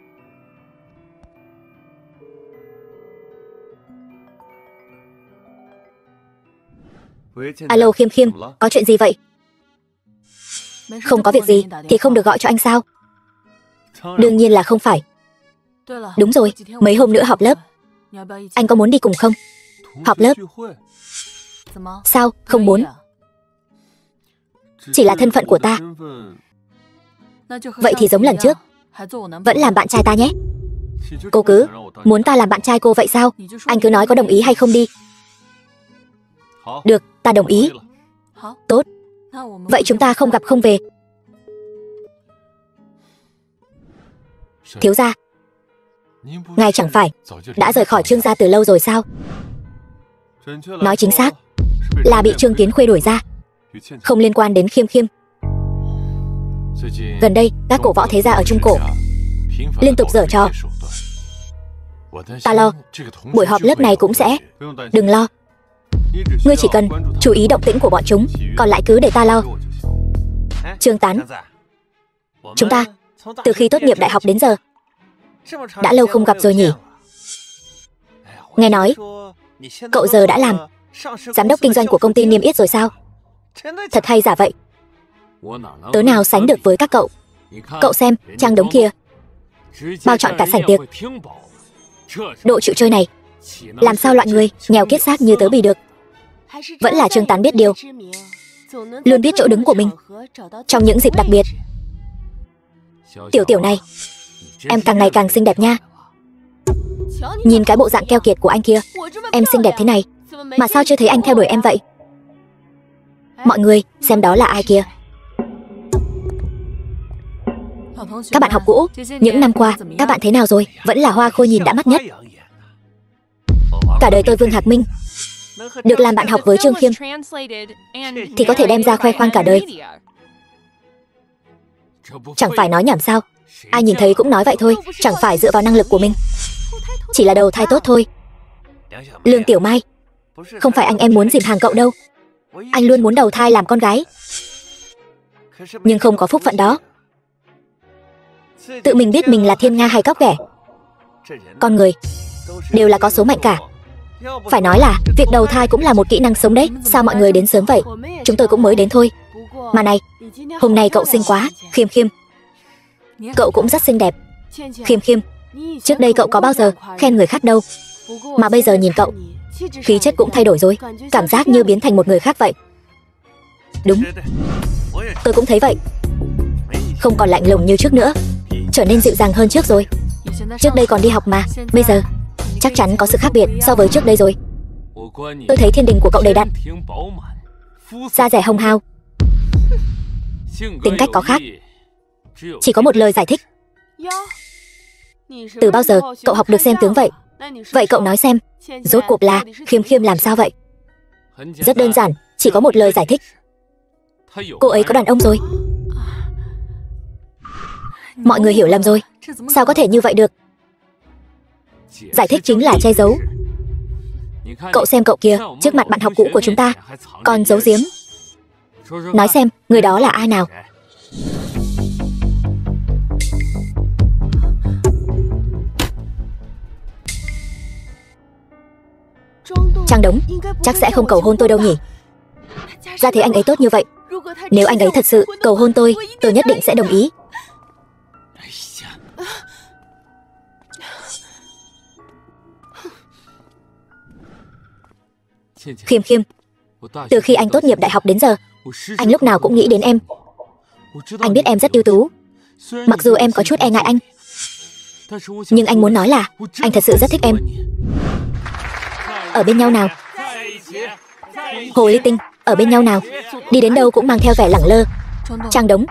Alo Khiêm Khiêm, có chuyện gì vậy? Không có việc gì thì không được gọi cho anh sao? Đương nhiên là không phải. Đúng rồi, mấy hôm nữa họp lớp. Anh có muốn đi cùng không? Họp lớp? Sao, không muốn? Chỉ là thân phận của ta. Vậy thì giống lần trước, vẫn làm bạn trai ta nhé. Cô cứ muốn ta làm bạn trai cô vậy sao? Anh cứ nói có đồng ý hay không đi. Được, ta đồng ý. Tốt. Vậy chúng ta không gặp không về. Thiếu gia, ngài chẳng phải đã rời khỏi Trương gia từ lâu rồi sao? Nói chính xác là bị Trương Kiến Khuê đuổi ra, không liên quan đến Khiêm Khiêm. Gần đây, các cổ võ thế gia ở Trung Cổ liên tục giở trò. Ta lo buổi họp lớp này cũng sẽ. Đừng lo, ngươi chỉ cần chú ý động tĩnh của bọn chúng, còn lại cứ để ta lo. Trương Tán, chúng ta từ khi tốt nghiệp đại học đến giờ đã lâu không gặp rồi nhỉ? Nghe nói cậu giờ đã làm giám đốc kinh doanh của công ty niêm yết rồi sao? Thật hay giả vậy? Tớ nào sánh được với các cậu. Cậu xem, trang đống kia bao trọn cả sảnh tiệc. Độ chịu chơi này làm sao loại người nghèo kiết xác như tớ bì được. Vẫn là Trương Tán biết điều, luôn biết chỗ đứng của mình trong những dịp đặc biệt. Tiểu tiểu này, em càng ngày càng xinh đẹp nha. Nhìn cái bộ dạng keo kiệt của anh kia, em xinh đẹp thế này mà sao chưa thấy anh theo đuổi em vậy? Mọi người xem đó là ai kia. Các bạn học cũ, những năm qua các bạn thế nào rồi? Vẫn là Hoa Khôi nhìn đã mắt nhất. Cả đời tôi Vương Hạc Minh được làm bạn học với Trương Khiêm thì có thể đem ra khoe khoang cả đời. Chẳng phải nói nhảm sao? Ai nhìn thấy cũng nói vậy thôi. Chẳng phải dựa vào năng lực của mình, chỉ là đầu thai tốt thôi. Lương Tiểu Mai, không phải anh em muốn dìm hàng cậu đâu. Anh luôn muốn đầu thai làm con gái, nhưng không có phúc phận đó. Tự mình biết mình là thiên nga hay cóc ghẻ. Con người đều là có số mệnh cả. Phải nói là việc đầu thai cũng là một kỹ năng sống đấy. Sao mọi người đến sớm vậy? Chúng tôi cũng mới đến thôi. Mà này, hôm nay cậu xinh quá. Khiêm Khiêm, cậu cũng rất xinh đẹp. Khiêm Khiêm, trước đây cậu có bao giờ khen người khác đâu. Mà bây giờ nhìn cậu, khí chất cũng thay đổi rồi. Cảm giác như biến thành một người khác vậy. Đúng, tôi cũng thấy vậy. Không còn lạnh lùng như trước nữa, trở nên dịu dàng hơn trước rồi. Trước đây còn đi học mà, bây giờ chắc chắn có sự khác biệt so với trước đây rồi. Tôi thấy thiên đình của cậu đầy đặn, da dẻ hồng hào, tính cách có khác. Chỉ có một lời giải thích. Từ bao giờ cậu học được xem tướng vậy? Vậy cậu nói xem, rốt cuộc là Khiêm Khiêm làm sao vậy? Rất đơn giản, chỉ có một lời giải thích. Cô ấy có đàn ông rồi. Mọi người hiểu lầm rồi. Sao có thể như vậy được? Giải thích chính là che giấu. Cậu xem cậu kia, trước mặt bạn học cũ của chúng ta còn giấu giếm. Nói xem, người đó là ai nào? Trang Đống chắc sẽ không cầu hôn tôi đâu nhỉ? Ra thế anh ấy tốt như vậy. Nếu anh ấy thật sự cầu hôn tôi nhất định sẽ đồng ý. Khiêm Khiêm, từ khi anh tốt nghiệp đại học đến giờ, anh lúc nào cũng nghĩ đến em. Anh biết em rất ưu tú. Mặc dù em có chút e ngại anh, nhưng anh muốn nói là anh thật sự rất thích em. Ở bên nhau nào? Hồ ly tinh, ở bên nhau nào? Đi đến đâu cũng mang theo vẻ lẳng lơ. Trang Đống,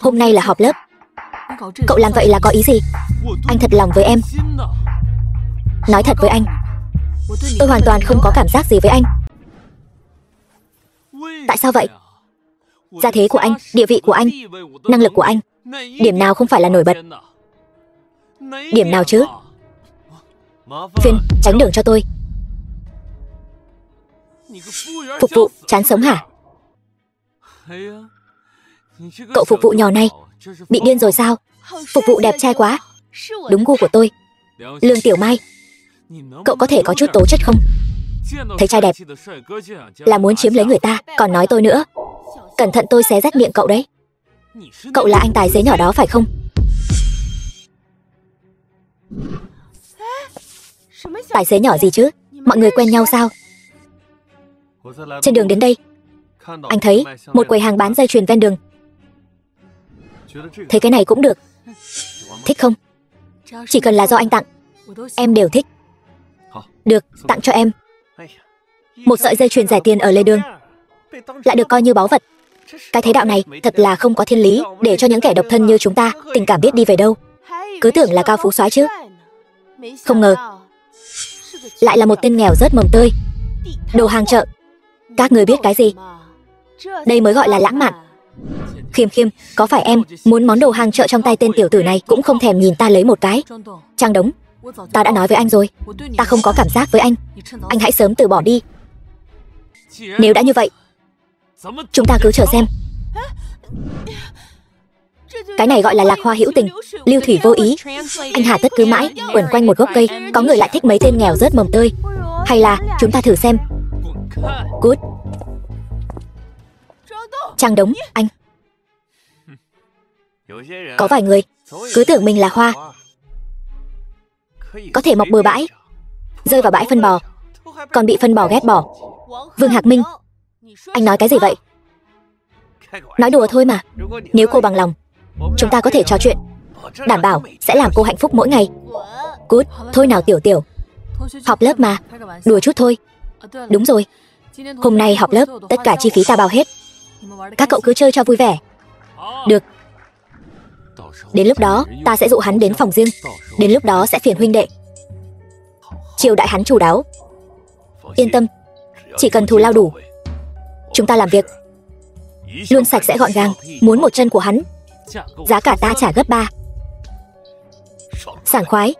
hôm nay là họp lớp. Cậu làm vậy là có ý gì? Anh thật lòng với em. Nói thật với anh, tôi hoàn toàn không có cảm giác gì với anh. Tại sao vậy? Gia thế của anh, địa vị của anh, năng lực của anh, điểm nào không phải là nổi bật? Điểm nào chứ? Phiên, tránh đường cho tôi. Phục vụ, chán sống hả? Cậu phục vụ nhỏ này bị điên rồi sao? Phục vụ đẹp trai quá, đúng gu của tôi. Lương Tiểu Mai, cậu có thể có chút tố chất không? Thấy trai đẹp là muốn chiếm lấy người ta, còn nói tôi nữa. Cẩn thận tôi xé rách miệng cậu đấy. Cậu là anh tài xế nhỏ đó phải không? Tài xế nhỏ gì chứ? Mọi người quen nhau sao? Trên đường đến đây, anh thấy một quầy hàng bán dây chuyền ven đường. Thấy cái này cũng được. Thích không? Chỉ cần là do anh tặng, em đều thích. Được, tặng cho em. Một sợi dây chuyền rẻ tiền ở lề đường, lại được coi như báu vật. Cái thế đạo này thật là không có thiên lý, để cho những kẻ độc thân như chúng ta tình cảm biết đi về đâu. Cứ tưởng là cao phú soái chứ. Không ngờ lại là một tên nghèo rớt mồng tơi, đồ hàng chợ. Các người biết cái gì? Đây mới gọi là lãng mạn. Khiêm Khiêm, có phải em muốn món đồ hàng chợ trong tay tên tiểu tử này cũng không thèm nhìn ta lấy một cái? Trang Đống, ta đã nói với anh rồi, ta không có cảm giác với anh. Anh hãy sớm từ bỏ đi. Nếu đã như vậy, chúng ta cứ chờ xem. Cái này gọi là lạc hoa hữu tình, lưu thủy vô ý. Anh hà tất cứ mãi quẩn quanh một gốc cây, có người lại thích mấy tên nghèo rớt mồng tơi. Hay là chúng ta thử xem. Cút. Trang Đống, anh. Có vài người cứ tưởng mình là hoa, có thể mọc bừa bãi, rơi vào bãi phân bò, còn bị phân bò ghét bỏ. Vương Hạc Minh, anh nói cái gì vậy? Nói đùa thôi mà. Nếu cô bằng lòng, chúng ta có thể trò chuyện. Đảm bảo sẽ làm cô hạnh phúc mỗi ngày. Cút, thôi nào Tiểu Tiểu. Họp lớp mà, đùa chút thôi. Đúng rồi, hôm nay họp lớp, tất cả chi phí ta bao hết. Các cậu cứ chơi cho vui vẻ. Được. Đến lúc đó, ta sẽ dụ hắn đến phòng riêng. Đến lúc đó sẽ phiền huynh đệ chiêu đãi hắn chu đáo. Yên tâm, chỉ cần thù lao đủ, chúng ta làm việc luôn sạch sẽ gọn gàng. Muốn một chân của hắn, giá cả ta trả gấp 3. Sảng khoái.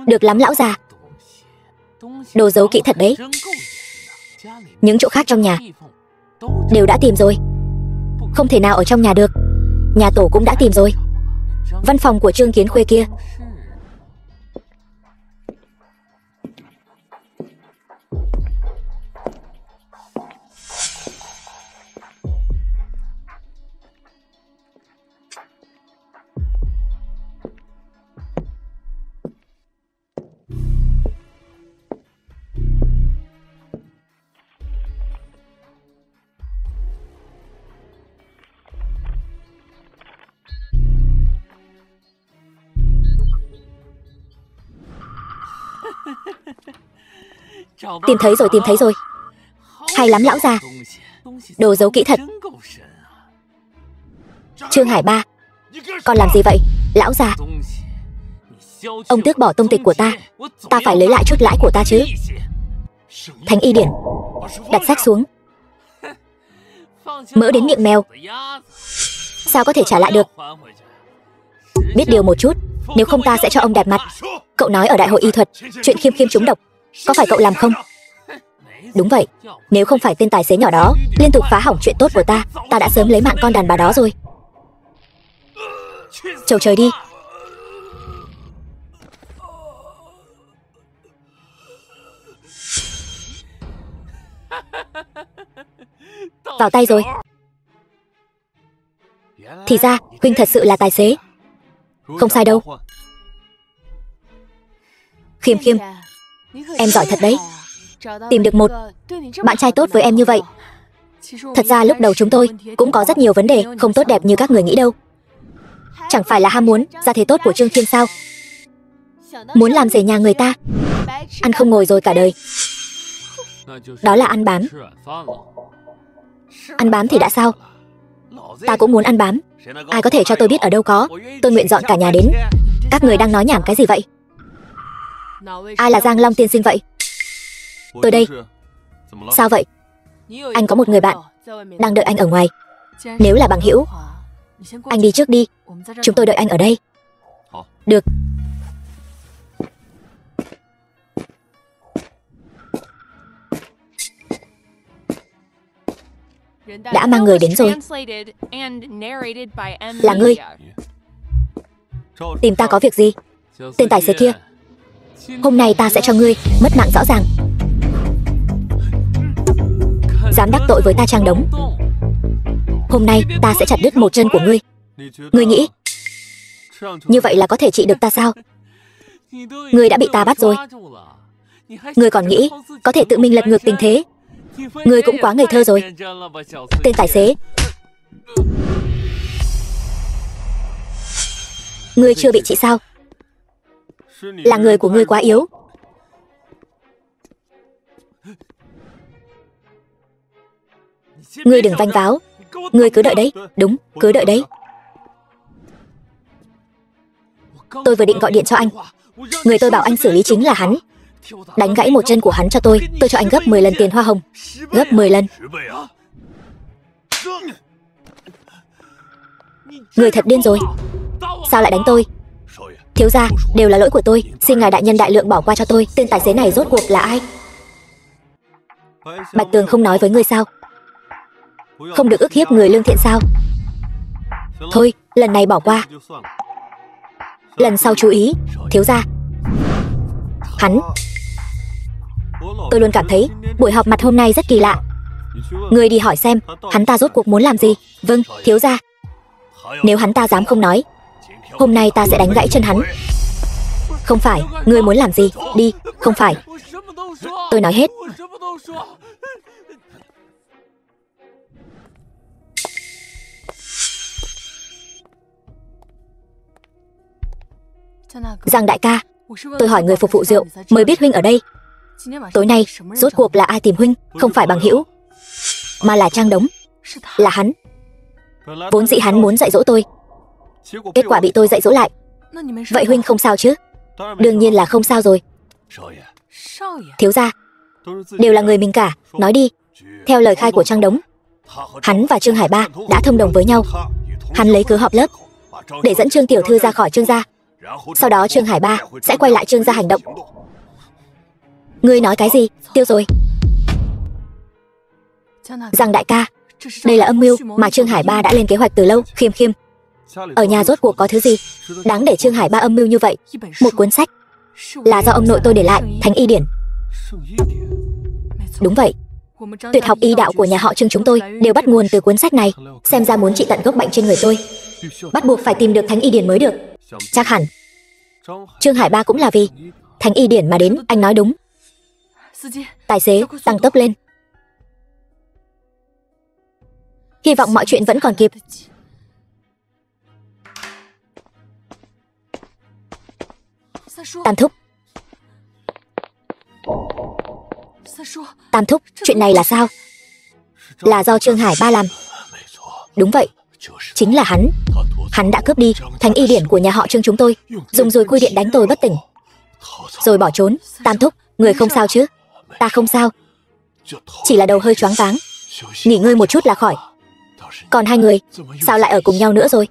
Được lắm lão già. Đồ giấu kỹ thật đấy. Những chỗ khác trong nhà đều đã tìm rồi, không thể nào ở trong nhà được. Nhà tổ cũng đã tìm rồi. Văn phòng của Trương Kiến Khuê kia. Tìm thấy rồi, tìm thấy rồi. Hay lắm lão già. Đồ giấu kỹ thật. Trương Hải Ba, con làm gì vậy? Lão già, ông tước bỏ tông tịch của ta, ta phải lấy lại chút lãi của ta chứ. Thánh y điển. Đặt sách xuống. Mỡ đến miệng mèo, sao có thể trả lại được? Biết điều một chút, nếu không ta sẽ cho ông đẹp mặt. Cậu nói ở đại hội y thuật chuyện Khiêm Khiêm trúng độc, có phải cậu làm không? Đúng vậy. Nếu không phải tên tài xế nhỏ đó liên tục phá hỏng chuyện tốt của ta, ta đã sớm lấy mạng con đàn bà đó rồi. Chầu trời đi. Vào tay rồi. Thì ra huynh thật sự là tài xế. Không sai đâu. Khiêm Khiêm, em giỏi thật đấy. Tìm được một bạn trai tốt với em như vậy. Thật ra lúc đầu chúng tôi cũng có rất nhiều vấn đề không tốt đẹp như các người nghĩ đâu. Chẳng phải là ham muốn gia thế tốt của Trương Thiên sao? Muốn làm rể nhà người ta, ăn không ngồi rồi cả đời. Đó là ăn bám. Ăn bám thì đã sao? Ta cũng muốn ăn bám. Ai có thể cho tôi biết ở đâu có? Tôi nguyện dọn cả nhà đến. Các người đang nói nhảm cái gì vậy? Ai là Giang Long tiên sinh vậy? Tôi đây. Sao vậy? Anh có một người bạn đang đợi anh ở ngoài. Nếu là bằng hữu, anh đi trước đi. Chúng tôi đợi anh ở đây. Được. Đã mang người đến rồi. Là ngươi. Tìm ta có việc gì? Tên tài xế kia, hôm nay ta sẽ cho ngươi mất mạng rõ ràng. Dám đắc tội với ta Trang Đống, hôm nay ta sẽ chặt đứt một chân của ngươi. Ngươi nghĩ như vậy là có thể trị được ta sao? Ngươi đã bị ta bắt rồi. Ngươi còn nghĩ có thể tự mình lật ngược tình thế? Ngươi cũng quá ngây thơ rồi. Tên tài xế, ngươi chưa bị trị sao? Là người của ngươi quá yếu. Ngươi đừng vanh váo. Ngươi cứ đợi đấy. Đúng, cứ đợi đấy. Tôi vừa định gọi điện cho anh. Người tôi bảo anh xử lý chính là hắn. Đánh gãy một chân của hắn cho tôi cho anh gấp 10 lần tiền hoa hồng. Gấp 10 lần. Người thật điên rồi. Sao lại đánh tôi? Thiếu gia, đều là lỗi của tôi. Xin ngài đại nhân đại lượng bỏ qua cho tôi. Tên tài xế này rốt cuộc là ai? Bạch Tường không nói với ngươi sao? Không được ức hiếp người lương thiện sao? Thôi, lần này bỏ qua. Lần sau chú ý. Thiếu gia, hắn, tôi luôn cảm thấy buổi họp mặt hôm nay rất kỳ lạ. Ngươi đi hỏi xem hắn ta rốt cuộc muốn làm gì. Vâng, thiếu gia. Nếu hắn ta dám không nói, hôm nay ta sẽ đánh gãy chân hắn. Không phải, ngươi muốn làm gì? Đi, không phải. Tôi nói hết. Giang đại ca, tôi hỏi người phục vụ rượu mới biết huynh ở đây. Tối nay, rốt cuộc là ai tìm huynh? Không phải bằng hữu, mà là Trang Đống. Là hắn. Vốn dĩ hắn muốn dạy dỗ tôi, kết quả bị tôi dạy dỗ lại. Vậy huynh không sao chứ? Đương nhiên là không sao rồi. Thiếu gia, đều là người mình cả. Nói đi. Theo lời khai của Trang Đống, hắn và Trương Hải Ba đã thông đồng với nhau. Hắn lấy cớ họp lớp để dẫn Trương tiểu thư ra khỏi Trương gia. Sau đó Trương Hải Ba sẽ quay lại Trương gia hành động. Ngươi nói cái gì? Tiêu rồi. Giang đại ca, đây là âm mưu mà Trương Hải Ba đã lên kế hoạch từ lâu. Khiêm khiêm, ở nhà rốt cuộc có thứ gì đáng để Trương Hải Ba âm mưu như vậy? Một cuốn sách là do ông nội tôi để lại, Thánh Y Điển. Đúng vậy, tuyệt học y đạo của nhà họ Trương chúng tôi đều bắt nguồn từ cuốn sách này. Xem ra muốn trị tận gốc bệnh trên người tôi, bắt buộc phải tìm được Thánh Y Điển mới được. Chắc hẳn Trương Hải Ba cũng là vì Thánh Y Điển mà đến. Anh nói đúng. Tài xế, tăng tốc lên. Hy vọng mọi chuyện vẫn còn kịp. Tam thúc. Tam thúc, chuyện này là sao? Là do Trương Hải Ba làm. Đúng vậy, chính là hắn. Hắn đã cướp đi Thánh Y Điển của nhà họ Trương chúng tôi, dùng dùi cui điện đánh tôi bất tỉnh, rồi bỏ trốn. Tam thúc, người không sao chứ? Ta không sao, chỉ là đầu hơi choáng váng. Nghỉ ngơi một chút là khỏi. Còn hai người, sao lại ở cùng nhau nữa rồi?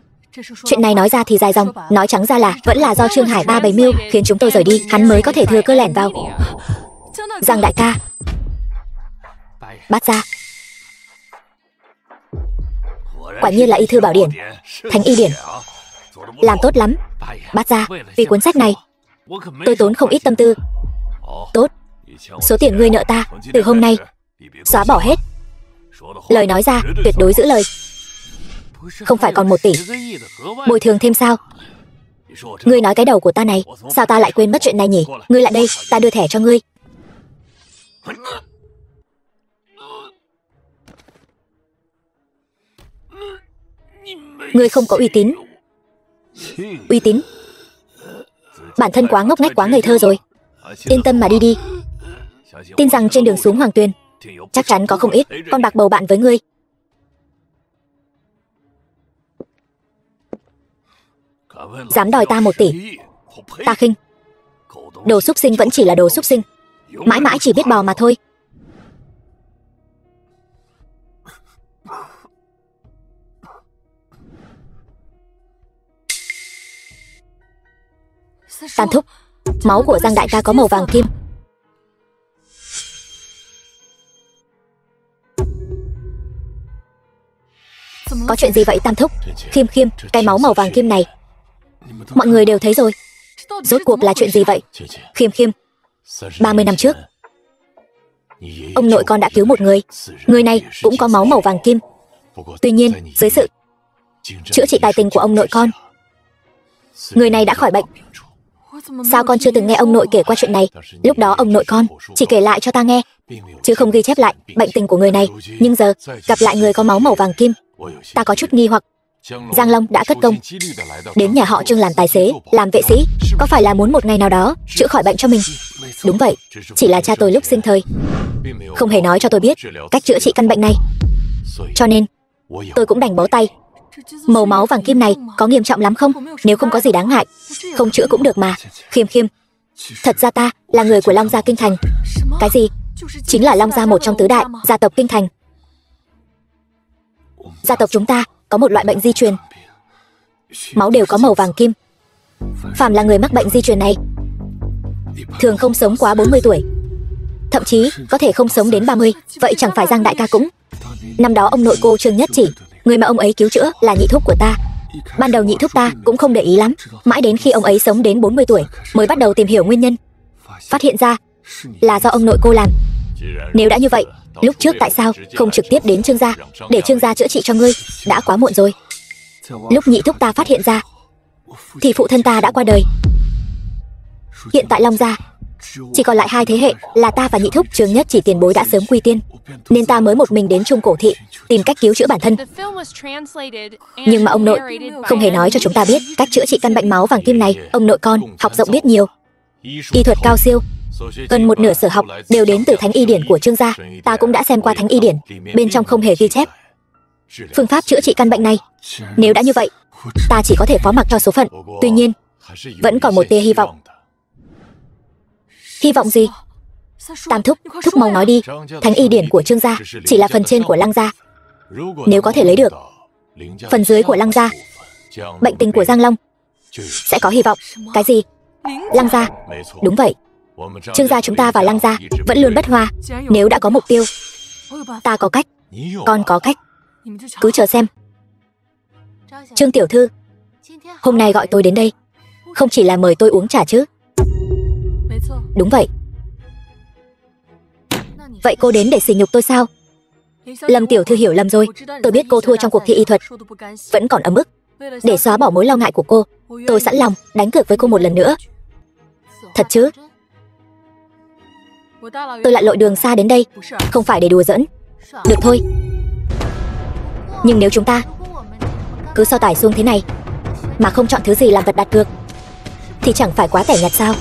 Chuyện này nói ra thì dài dòng, nói trắng ra là vẫn là do Trương Hải Ba bày mưu khiến chúng tôi rời đi, hắn mới có thể thừa cơ lẻn vào. Giang đại ca, Bát gia, quả nhiên là y thư bảo điển, Thánh Y Điển. Làm tốt lắm, Bát gia. Vì cuốn sách này, tôi tốn không ít tâm tư. Tốt, số tiền ngươi nợ ta từ hôm nay xóa bỏ hết. Lời nói ra tuyệt đối giữ lời. Không phải còn 1 tỷ bồi thường thêm sao? Ngươi nói cái đầu của ta này, sao ta lại quên mất chuyện này nhỉ? Ngươi lại đây, ta đưa thẻ cho ngươi. Ngươi không có uy tín. Uy tín? Bản thân quá ngốc nghếch, quá ngây thơ rồi. Yên tâm mà đi đi. Tin rằng trên đường xuống Hoàng Tuyền chắc chắn có không ít con bạc bầu bạn với ngươi. Dám đòi ta 1 tỷ, ta khinh. Đồ súc sinh vẫn chỉ là đồ súc sinh, mãi mãi chỉ biết bò mà thôi. Tam thúc, máu của Giang đại ca có màu vàng kim. Có chuyện gì vậy Tam thúc? Khiêm khiêm, cái máu màu vàng kim này mọi người đều thấy rồi. Rốt cuộc là chuyện gì vậy? Khiêm khiêm, 30 năm trước ông nội con đã cứu một người. Người này cũng có máu màu vàng kim. Tuy nhiên dưới sự chữa trị tài tình của ông nội con, người này đã khỏi bệnh. Sao con chưa từng nghe ông nội kể qua chuyện này? Lúc đó ông nội con chỉ kể lại cho ta nghe, chứ không ghi chép lại bệnh tình của người này. Nhưng giờ gặp lại người có máu màu vàng kim, ta có chút nghi hoặc. Giang Long đã cất công đến nhà họ Trương làm tài xế, làm vệ sĩ, có phải là muốn một ngày nào đó chữa khỏi bệnh cho mình? Đúng vậy, chỉ là cha tôi lúc sinh thời không hề nói cho tôi biết cách chữa trị căn bệnh này, cho nên tôi cũng đành bó tay. Màu máu vàng kim này có nghiêm trọng lắm không? Nếu không có gì đáng ngại, không chữa cũng được mà. Khiêm khiêm, thật ra ta là người của Long gia Kinh Thành. Cái gì? Chính là Long gia, một trong tứ đại gia tộc Kinh Thành. Gia tộc chúng ta có một loại bệnh di truyền, máu đều có màu vàng kim. Phàm là người mắc bệnh di truyền này thường không sống quá 40 tuổi, thậm chí có thể không sống đến 30. Vậy chẳng phải Giang đại ca cũng... Năm đó ông nội cô Trương Nhất Chỉ, người mà ông ấy cứu chữa là nhị thúc của ta. Ban đầu nhị thúc ta cũng không để ý lắm, mãi đến khi ông ấy sống đến 40 tuổi mới bắt đầu tìm hiểu nguyên nhân, phát hiện ra là do ông nội cô làm. Nếu đã như vậy, lúc trước tại sao không trực tiếp đến Trương gia để Trương gia chữa trị cho ngươi? Đã quá muộn rồi. Lúc nhị thúc ta phát hiện ra thì phụ thân ta đã qua đời. Hiện tại Long gia chỉ còn lại 2 thế hệ là ta và nhị thúc. Trương Nhất Chỉ tiền bối đã sớm quy tiên, nên ta mới một mình đến Trung Cổ Thị tìm cách cứu chữa bản thân. Nhưng mà ông nội không hề nói cho chúng ta biết cách chữa trị căn bệnh máu vàng kim này. Ông nội con học rộng biết nhiều, y thuật cao siêu, gần một nửa sở học đều đến từ Thánh Y Điển của Trương gia. Ta cũng đã xem qua Thánh Y Điển, bên trong không hề ghi chép phương pháp chữa trị căn bệnh này. Nếu đã như vậy, ta chỉ có thể phó mặc cho số phận. Tuy nhiên vẫn còn một tia hy vọng. Hy vọng gì? Tam thúc, thúc mau nói đi. Thánh Y Điển của Trương gia chỉ là phần trên của Lăng gia. Nếu có thể lấy được phần dưới của Lăng gia, bệnh tình của Giang Long sẽ có hy vọng. Cái gì? Lăng gia? Đúng vậy, Trương gia chúng ta và Lăng gia vẫn luôn bất hòa. Nếu đã có mục tiêu, ta có cách Con có cách. Cứ chờ xem. Trương tiểu thư, hôm nay gọi tôi đến đây không chỉ là mời tôi uống trà chứ? Đúng vậy. Vậy cô đến để sỉ nhục tôi sao? Lâm tiểu thư hiểu lầm rồi. Tôi biết cô thua trong cuộc thi y thuật, vẫn còn ấm ức. Để xóa bỏ mối lo ngại của cô, tôi sẵn lòng đánh cược với cô một lần nữa. Thật chứ? Tôi lặn lội đường xa đến đây không phải để đùa giỡn. Được thôi. Nhưng nếu chúng ta cứ so tải xuống thế này mà không chọn thứ gì làm vật đặt cược thì chẳng phải quá tẻ nhạt sao?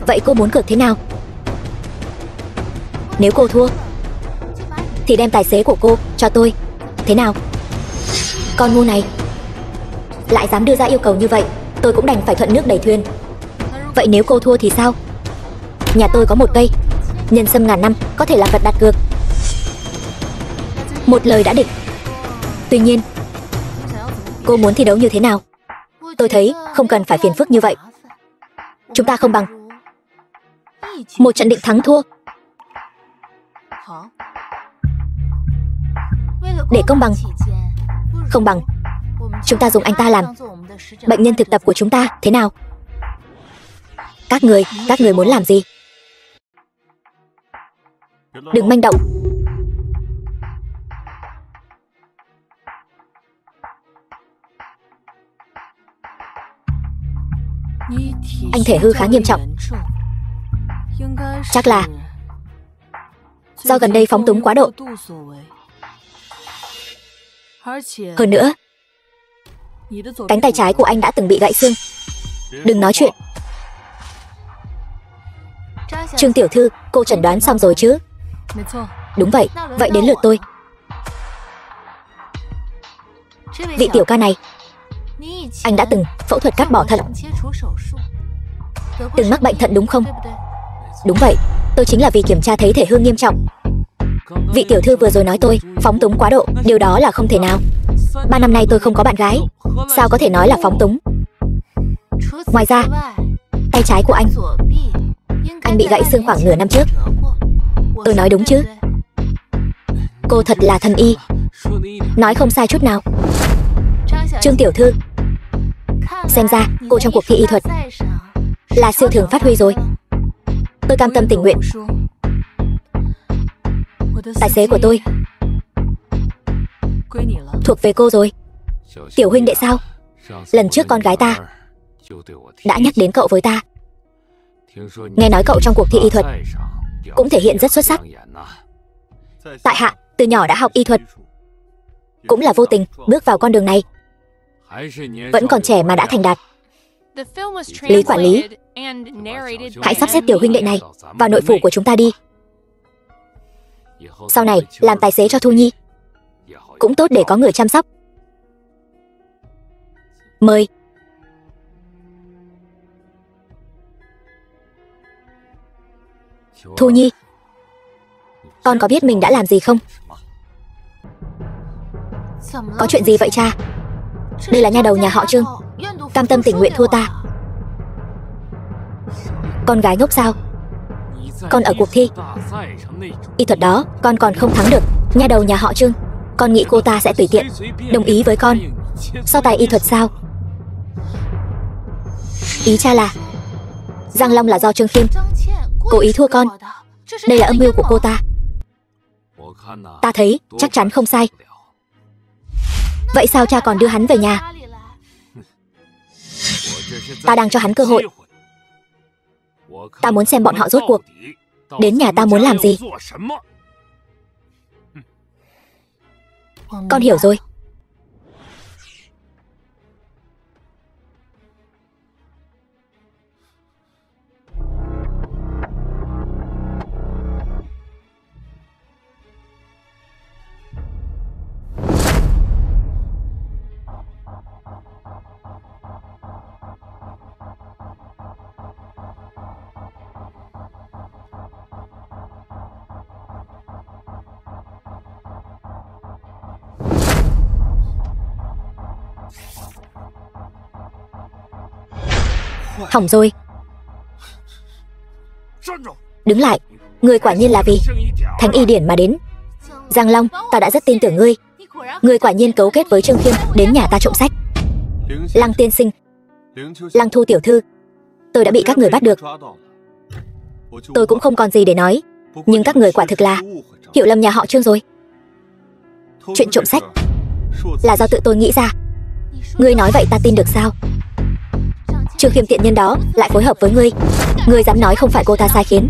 Vậy cô muốn cược thế nào? Nếu cô thua thì đem tài xế của cô cho tôi, thế nào? Con ngu này lại dám đưa ra yêu cầu như vậy, tôi cũng đành phải thuận nước đẩy thuyền. Vậy nếu cô thua thì sao? Nhà tôi có một cây nhân sâm ngàn năm có thể làm vật đặt cược. Một lời đã định. Tuy nhiên, cô muốn thi đấu như thế nào? Tôi thấy không cần phải phiền phức như vậy. Chúng ta không bằng một trận định thắng thua. Để công bằng. Không bằng chúng ta dùng anh ta làm bệnh nhân thực tập của chúng ta, thế nào? Các người muốn làm gì? Đừng manh động. Anh thể hư khá nghiêm trọng. Chắc là do gần đây phóng túng quá độ. Hơn nữa, cánh tay trái của anh đã từng bị gãy xương. Đừng nói chuyện. Trương tiểu thư, cô chẩn đoán xong rồi chứ? Đúng vậy. Vậy đến lượt tôi. Vị tiểu ca này, anh đã từng phẫu thuật cắt bỏ thận, từng mắc bệnh thận đúng không? Đúng vậy. Tôi chính là vì kiểm tra thấy thể hư nghiêm trọng. Vị tiểu thư vừa rồi nói tôi phóng túng quá độ, điều đó là không thể nào. 3 năm nay tôi không có bạn gái, sao có thể nói là phóng túng? Ngoài ra, tay trái của anh bị gãy xương khoảng nửa năm trước. Tôi nói đúng chứ? Cô thật là thần y, nói không sai chút nào. Trương tiểu thư, xem ra cô trong cuộc thi y thuật là siêu thường phát huy rồi. Tôi cam tâm tình nguyện. Tài xế của tôi thuộc về cô rồi. Tiểu huynh đệ sao? Lần trước con gái ta đã nhắc đến cậu với ta. Nghe nói cậu trong cuộc thi y thuật cũng thể hiện rất xuất sắc. Tại hạ từ nhỏ đã học y thuật, cũng là vô tình bước vào con đường này. Vẫn còn trẻ mà đã thành đạt. Lý quản lý, hãy sắp xếp tiểu huynh đệ này vào nội phủ của chúng ta đi. Sau này làm tài xế cho Thu Nhi cũng tốt để có người chăm sóc. Mời. Thu Nhi, con có biết mình đã làm gì không? Có chuyện gì vậy cha? Đây là nha đầu nhà họ Trương, cam tâm tình nguyện thua ta. Con gái ngốc sao? Con ở cuộc thi y thuật đó con còn không thắng được nha đầu nhà họ Trương, con nghĩ cô ta sẽ tùy tiện đồng ý với con so tài y thuật sao? Ý cha là Giang Long là do Trương Khiêm cố ý thua con. Đây là âm mưu của cô ta. Ta thấy chắc chắn không sai. Vậy sao cha còn đưa hắn về nhà? Ta đang cho hắn cơ hội. Ta muốn xem bọn họ rốt cuộc đến nhà ta muốn làm gì. Con hiểu rồi. Hỏng rồi. Đứng lại. Người quả nhiên là vì Thánh Y Điển mà đến. Giang Long, ta đã rất tin tưởng ngươi. Ngươi quả nhiên cấu kết với Trương Khiêm đến nhà ta trộm sách. Lăng tiên sinh, Lăng Thu tiểu thư, tôi đã bị các người bắt được. Tôi cũng không còn gì để nói, nhưng các người quả thực là hiểu lầm nhà họ Trương rồi. Chuyện trộm sách là do tự tôi nghĩ ra. Ngươi nói vậy ta tin được sao? Trương Khiêm tiện nhân đó lại phối hợp với ngươi. Ngươi dám nói không phải cô ta sai khiến?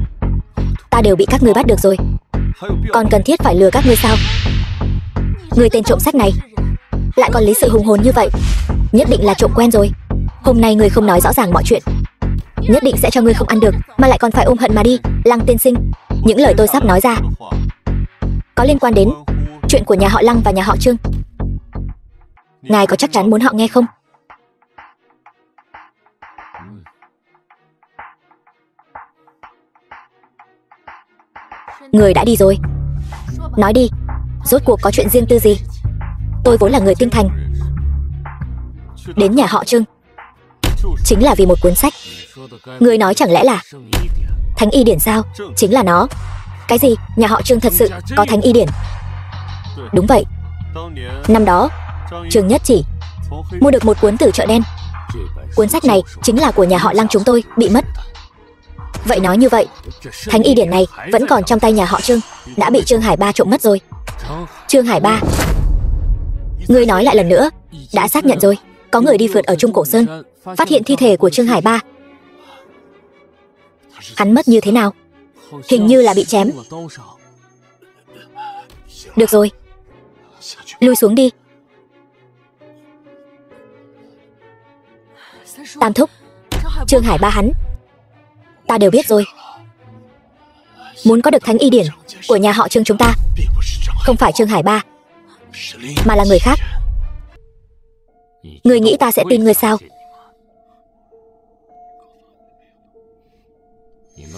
Ta đều bị các ngươi bắt được rồi, còn cần thiết phải lừa các ngươi sao? Ngươi tên trộm sách này lại còn lý sự hùng hồn như vậy, nhất định là trộm quen rồi. Hôm nay ngươi không nói rõ ràng mọi chuyện, nhất định sẽ cho ngươi không ăn được, mà lại còn phải ôm hận mà đi. Lăng tiên sinh, những lời tôi sắp nói ra có liên quan đến chuyện của nhà họ Lăng và nhà họ Trương. Ngài có chắc chắn muốn họ nghe không? Người đã đi rồi, nói đi, rốt cuộc có chuyện riêng tư gì? Tôi vốn là người kinh thành, đến nhà họ Trương chính là vì một cuốn sách. Người nói chẳng lẽ là Thánh Y Điển sao? Chính là nó. Cái gì? Nhà họ Trương thật sự có Thánh Y Điển? Đúng vậy. Năm đó Trương Nhất Chỉ mua được một cuốn từ chợ đen. Cuốn sách này chính là của nhà họ Lăng chúng tôi bị mất. Vậy nói như vậy, Thánh Y Điển này vẫn còn trong tay nhà họ Trương, đã bị Trương Hải Ba trộm mất rồi. Trương Hải Ba? Ngươi nói lại lần nữa. Đã xác nhận rồi, có người đi phượt ở Trung Cổ Sơn, phát hiện thi thể của Trương Hải Ba. Hắn mất như thế nào? Hình như là bị chém. Được rồi, lui xuống đi. Tam thúc, Trương Hải Ba hắn ta đều biết rồi. Muốn có được Thánh Y Điển của nhà họ Trương chúng ta, không phải Trương Hải Ba, mà là người khác. Ngươi nghĩ ta sẽ tin ngươi sao?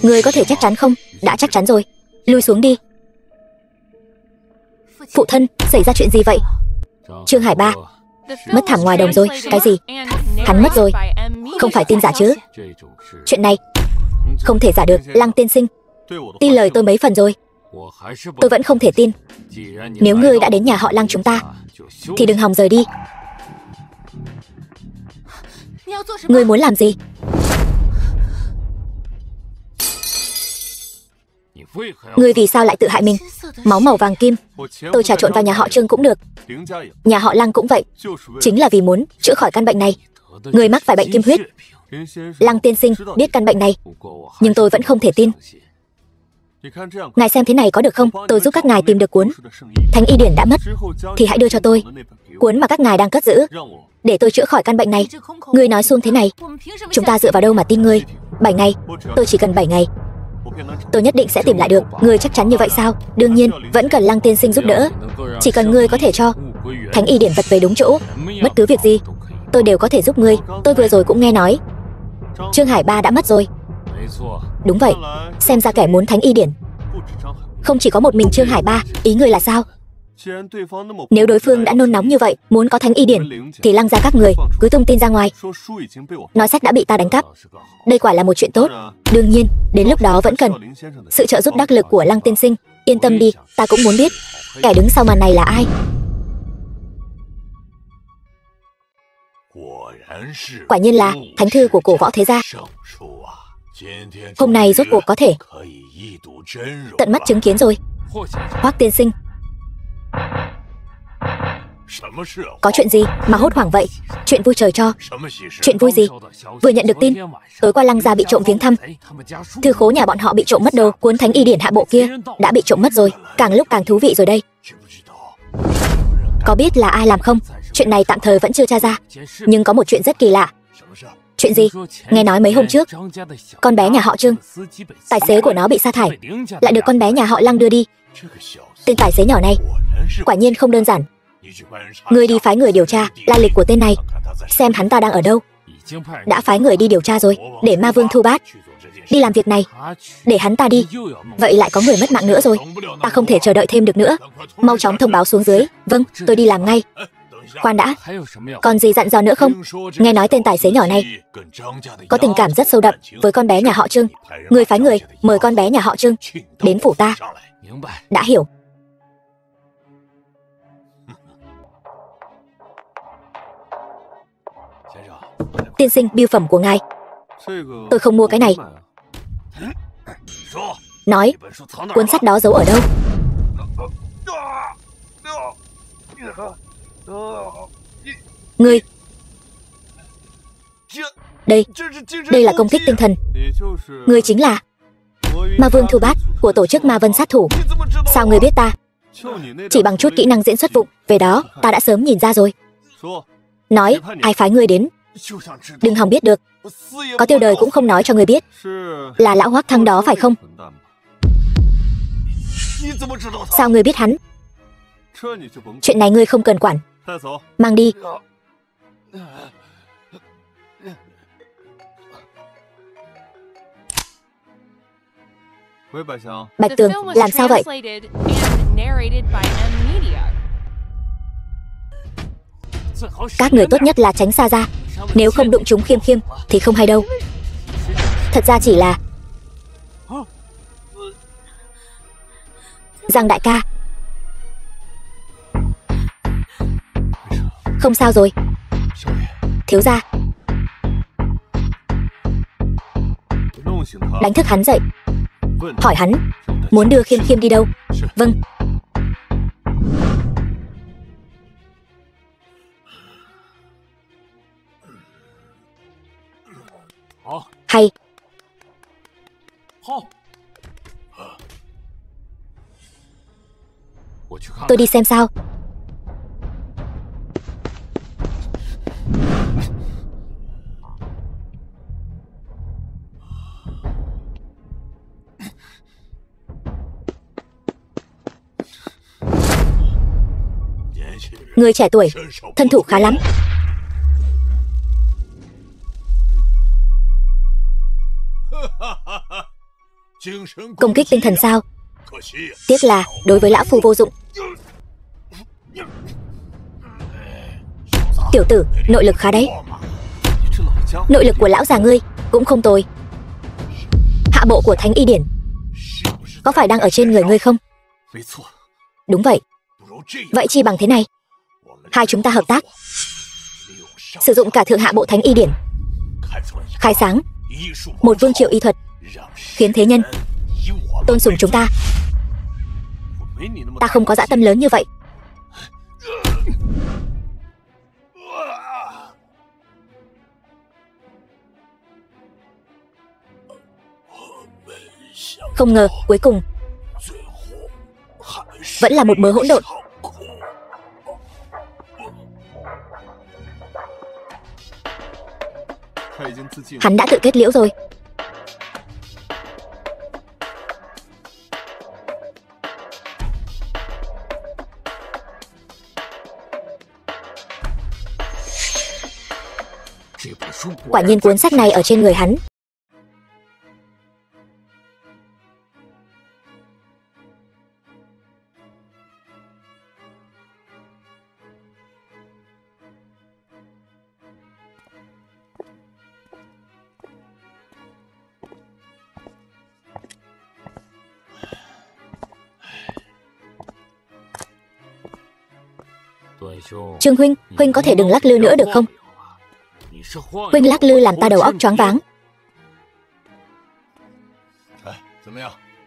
Ngươi có thể chắc chắn không? Đã chắc chắn rồi, lui xuống đi. Phụ thân, xảy ra chuyện gì vậy? Trương Hải Ba mất thảm ngoài đồng rồi. Cái gì? Hắn mất rồi, không phải tin giả chứ? Chuyện này không thể giả được. Lăng tiên sinh, tin lời tôi mấy phần rồi. Tôi vẫn không thể tin. Nếu ngươi đã đến nhà họ Lăng chúng ta thì đừng hòng rời đi. Ngươi muốn làm gì? Ngươi vì sao lại tự hại mình? Máu màu vàng kim tôi trà trộn vào nhà họ Trương cũng được, nhà họ Lăng cũng vậy, chính là vì muốn chữa khỏi căn bệnh này. Ngươi mắc phải bệnh kim huyết. Lăng tiên sinh biết căn bệnh này, nhưng tôi vẫn không thể tin. Ngài xem thế này có được không? Tôi giúp các ngài tìm được cuốn Thánh Y Điển đã mất, thì hãy đưa cho tôi cuốn mà các ngài đang cất giữ, để tôi chữa khỏi căn bệnh này. Ngươi nói suông thế này, chúng ta dựa vào đâu mà tin ngươi? 7 ngày, tôi chỉ cần 7 ngày, tôi nhất định sẽ tìm lại được. Ngươi chắc chắn như vậy sao? Đương nhiên, vẫn cần Lăng tiên sinh giúp đỡ. Chỉ cần ngươi có thể cho Thánh Y Điển vật về đúng chỗ, bất cứ việc gì tôi đều có thể giúp ngươi. Tôi vừa rồi cũng nghe nói Trương Hải Ba đã mất rồi. Đúng vậy, xem ra kẻ muốn Thánh Y Điển không chỉ có một mình Trương Hải Ba. Ý ngươi là sao? Nếu đối phương đã nôn nóng như vậy muốn có Thánh Y Điển, thì Lăng gia các người cứ tung tin ra ngoài nói sách đã bị ta đánh cắp. Đây quả là một chuyện tốt. Đương nhiên, đến lúc đó vẫn cần sự trợ giúp đắc lực của Lăng tiên sinh. Yên tâm đi, ta cũng muốn biết kẻ đứng sau màn này là ai. Quả nhiên là thánh thư của cổ võ thế gia. Hôm nay rốt cuộc có thể tận mắt chứng kiến rồi. Hoắc tiên sinh, có chuyện gì mà hốt hoảng vậy? Chuyện vui trời cho. Chuyện vui gì? Vừa nhận được tin tối qua Lăng gia bị trộm viếng thăm, thư khố nhà bọn họ bị trộm mất đồ, cuốn Thánh Y Điển hạ bộ kia đã bị trộm mất rồi. Càng lúc càng thú vị rồi đây. Có biết là ai làm không? Chuyện này tạm thời vẫn chưa tra ra, nhưng có một chuyện rất kỳ lạ. Chuyện gì? Nghe nói mấy hôm trước con bé nhà họ Trương, tài xế của nó bị sa thải, lại được con bé nhà họ Lăng đưa đi. Tên tài xế nhỏ này quả nhiên không đơn giản. Ngươi đi phái người điều tra lai lịch của tên này, xem hắn ta đang ở đâu. Đã phái người đi điều tra rồi, để Ma Vương Thu Bát đi làm việc này, để hắn ta đi. Vậy lại có người mất mạng nữa rồi. Ta không thể chờ đợi thêm được nữa, mau chóng thông báo xuống dưới. Vâng, tôi đi làm ngay. Khoan đã, còn gì dặn dò nữa không? Nghe nói tên tài xế nhỏ này có tình cảm rất sâu đậm với con bé nhà họ Trương. Người phái người mời con bé nhà họ Trương đến phủ ta. Đã hiểu. Tiên sinh, bưu phẩm của ngài. Tôi không mua cái này. Nói, cuốn sách đó giấu ở đâu? Ngươi. Đây là công kích tinh thần. Ngươi chính là Ma Vương Thu Bát của tổ chức Ma Vân sát thủ. Sao ngươi biết ta? Chỉ bằng chút kỹ năng diễn xuất vụng về đó, ta đã sớm nhìn ra rồi. Nói, ai phái ngươi đến? Đừng hòng biết được. Có tiêu đời cũng không nói cho ngươi biết. Là lão Hoắc Thăng đó phải không? Sao ngươi biết hắn? Chuyện này ngươi không cần quản. Mang đi. Bạch Tường, làm sao vậy? Các người tốt nhất là tránh xa ra. Nếu không đụng trúng Khiêm Khiêm thì không hay đâu. Thật ra chỉ là Giang đại ca. Không sao rồi. Thiếu gia. Đánh thức hắn dậy. Hỏi hắn muốn đưa Khiêm Khiêm đi đâu. Vâng. Hay. Tôi đi xem sao. Người trẻ tuổi, thân thủ khá lắm. Công kích tinh thần sao? Tiếc là đối với lão phu vô dụng. Tiểu tử, nội lực khá đấy. Nội lực của lão già ngươi cũng không tồi. Hạ bộ của Thánh Y Điển có phải đang ở trên người ngươi không? Đúng vậy. Vậy chi bằng thế này, hai chúng ta hợp tác, sử dụng cả thượng hạ bộ Thánh Y Điển, khai sáng một vương triều y thuật, khiến thế nhân tôn sùng chúng ta. Ta không có dã tâm lớn như vậy. Không ngờ cuối cùng vẫn là một mớ hỗn độn. Hắn đã tự kết liễu rồi. Quả nhiên cuốn sách này ở trên người hắn. Trương huynh, huynh có thể đừng lắc lư nữa được không? Huynh lắc lư làm ta đầu óc choáng váng.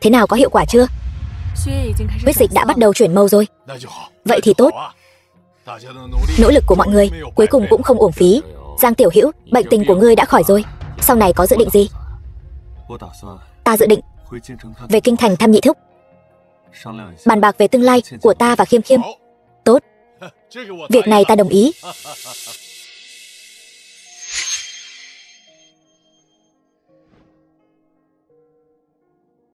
Thế nào, có hiệu quả chưa? Huyết dịch đã bắt đầu chuyển màu rồi. Vậy thì tốt. Nỗ lực của mọi người cuối cùng cũng không uổng phí. Giang tiểu hữu, bệnh tình của ngươi đã khỏi rồi. Sau này có dự định gì? Ta dự định về kinh thành thăm nhị thúc, bàn bạc về tương lai của ta và Khiêm Khiêm. Tốt. Việc này ta đồng ý.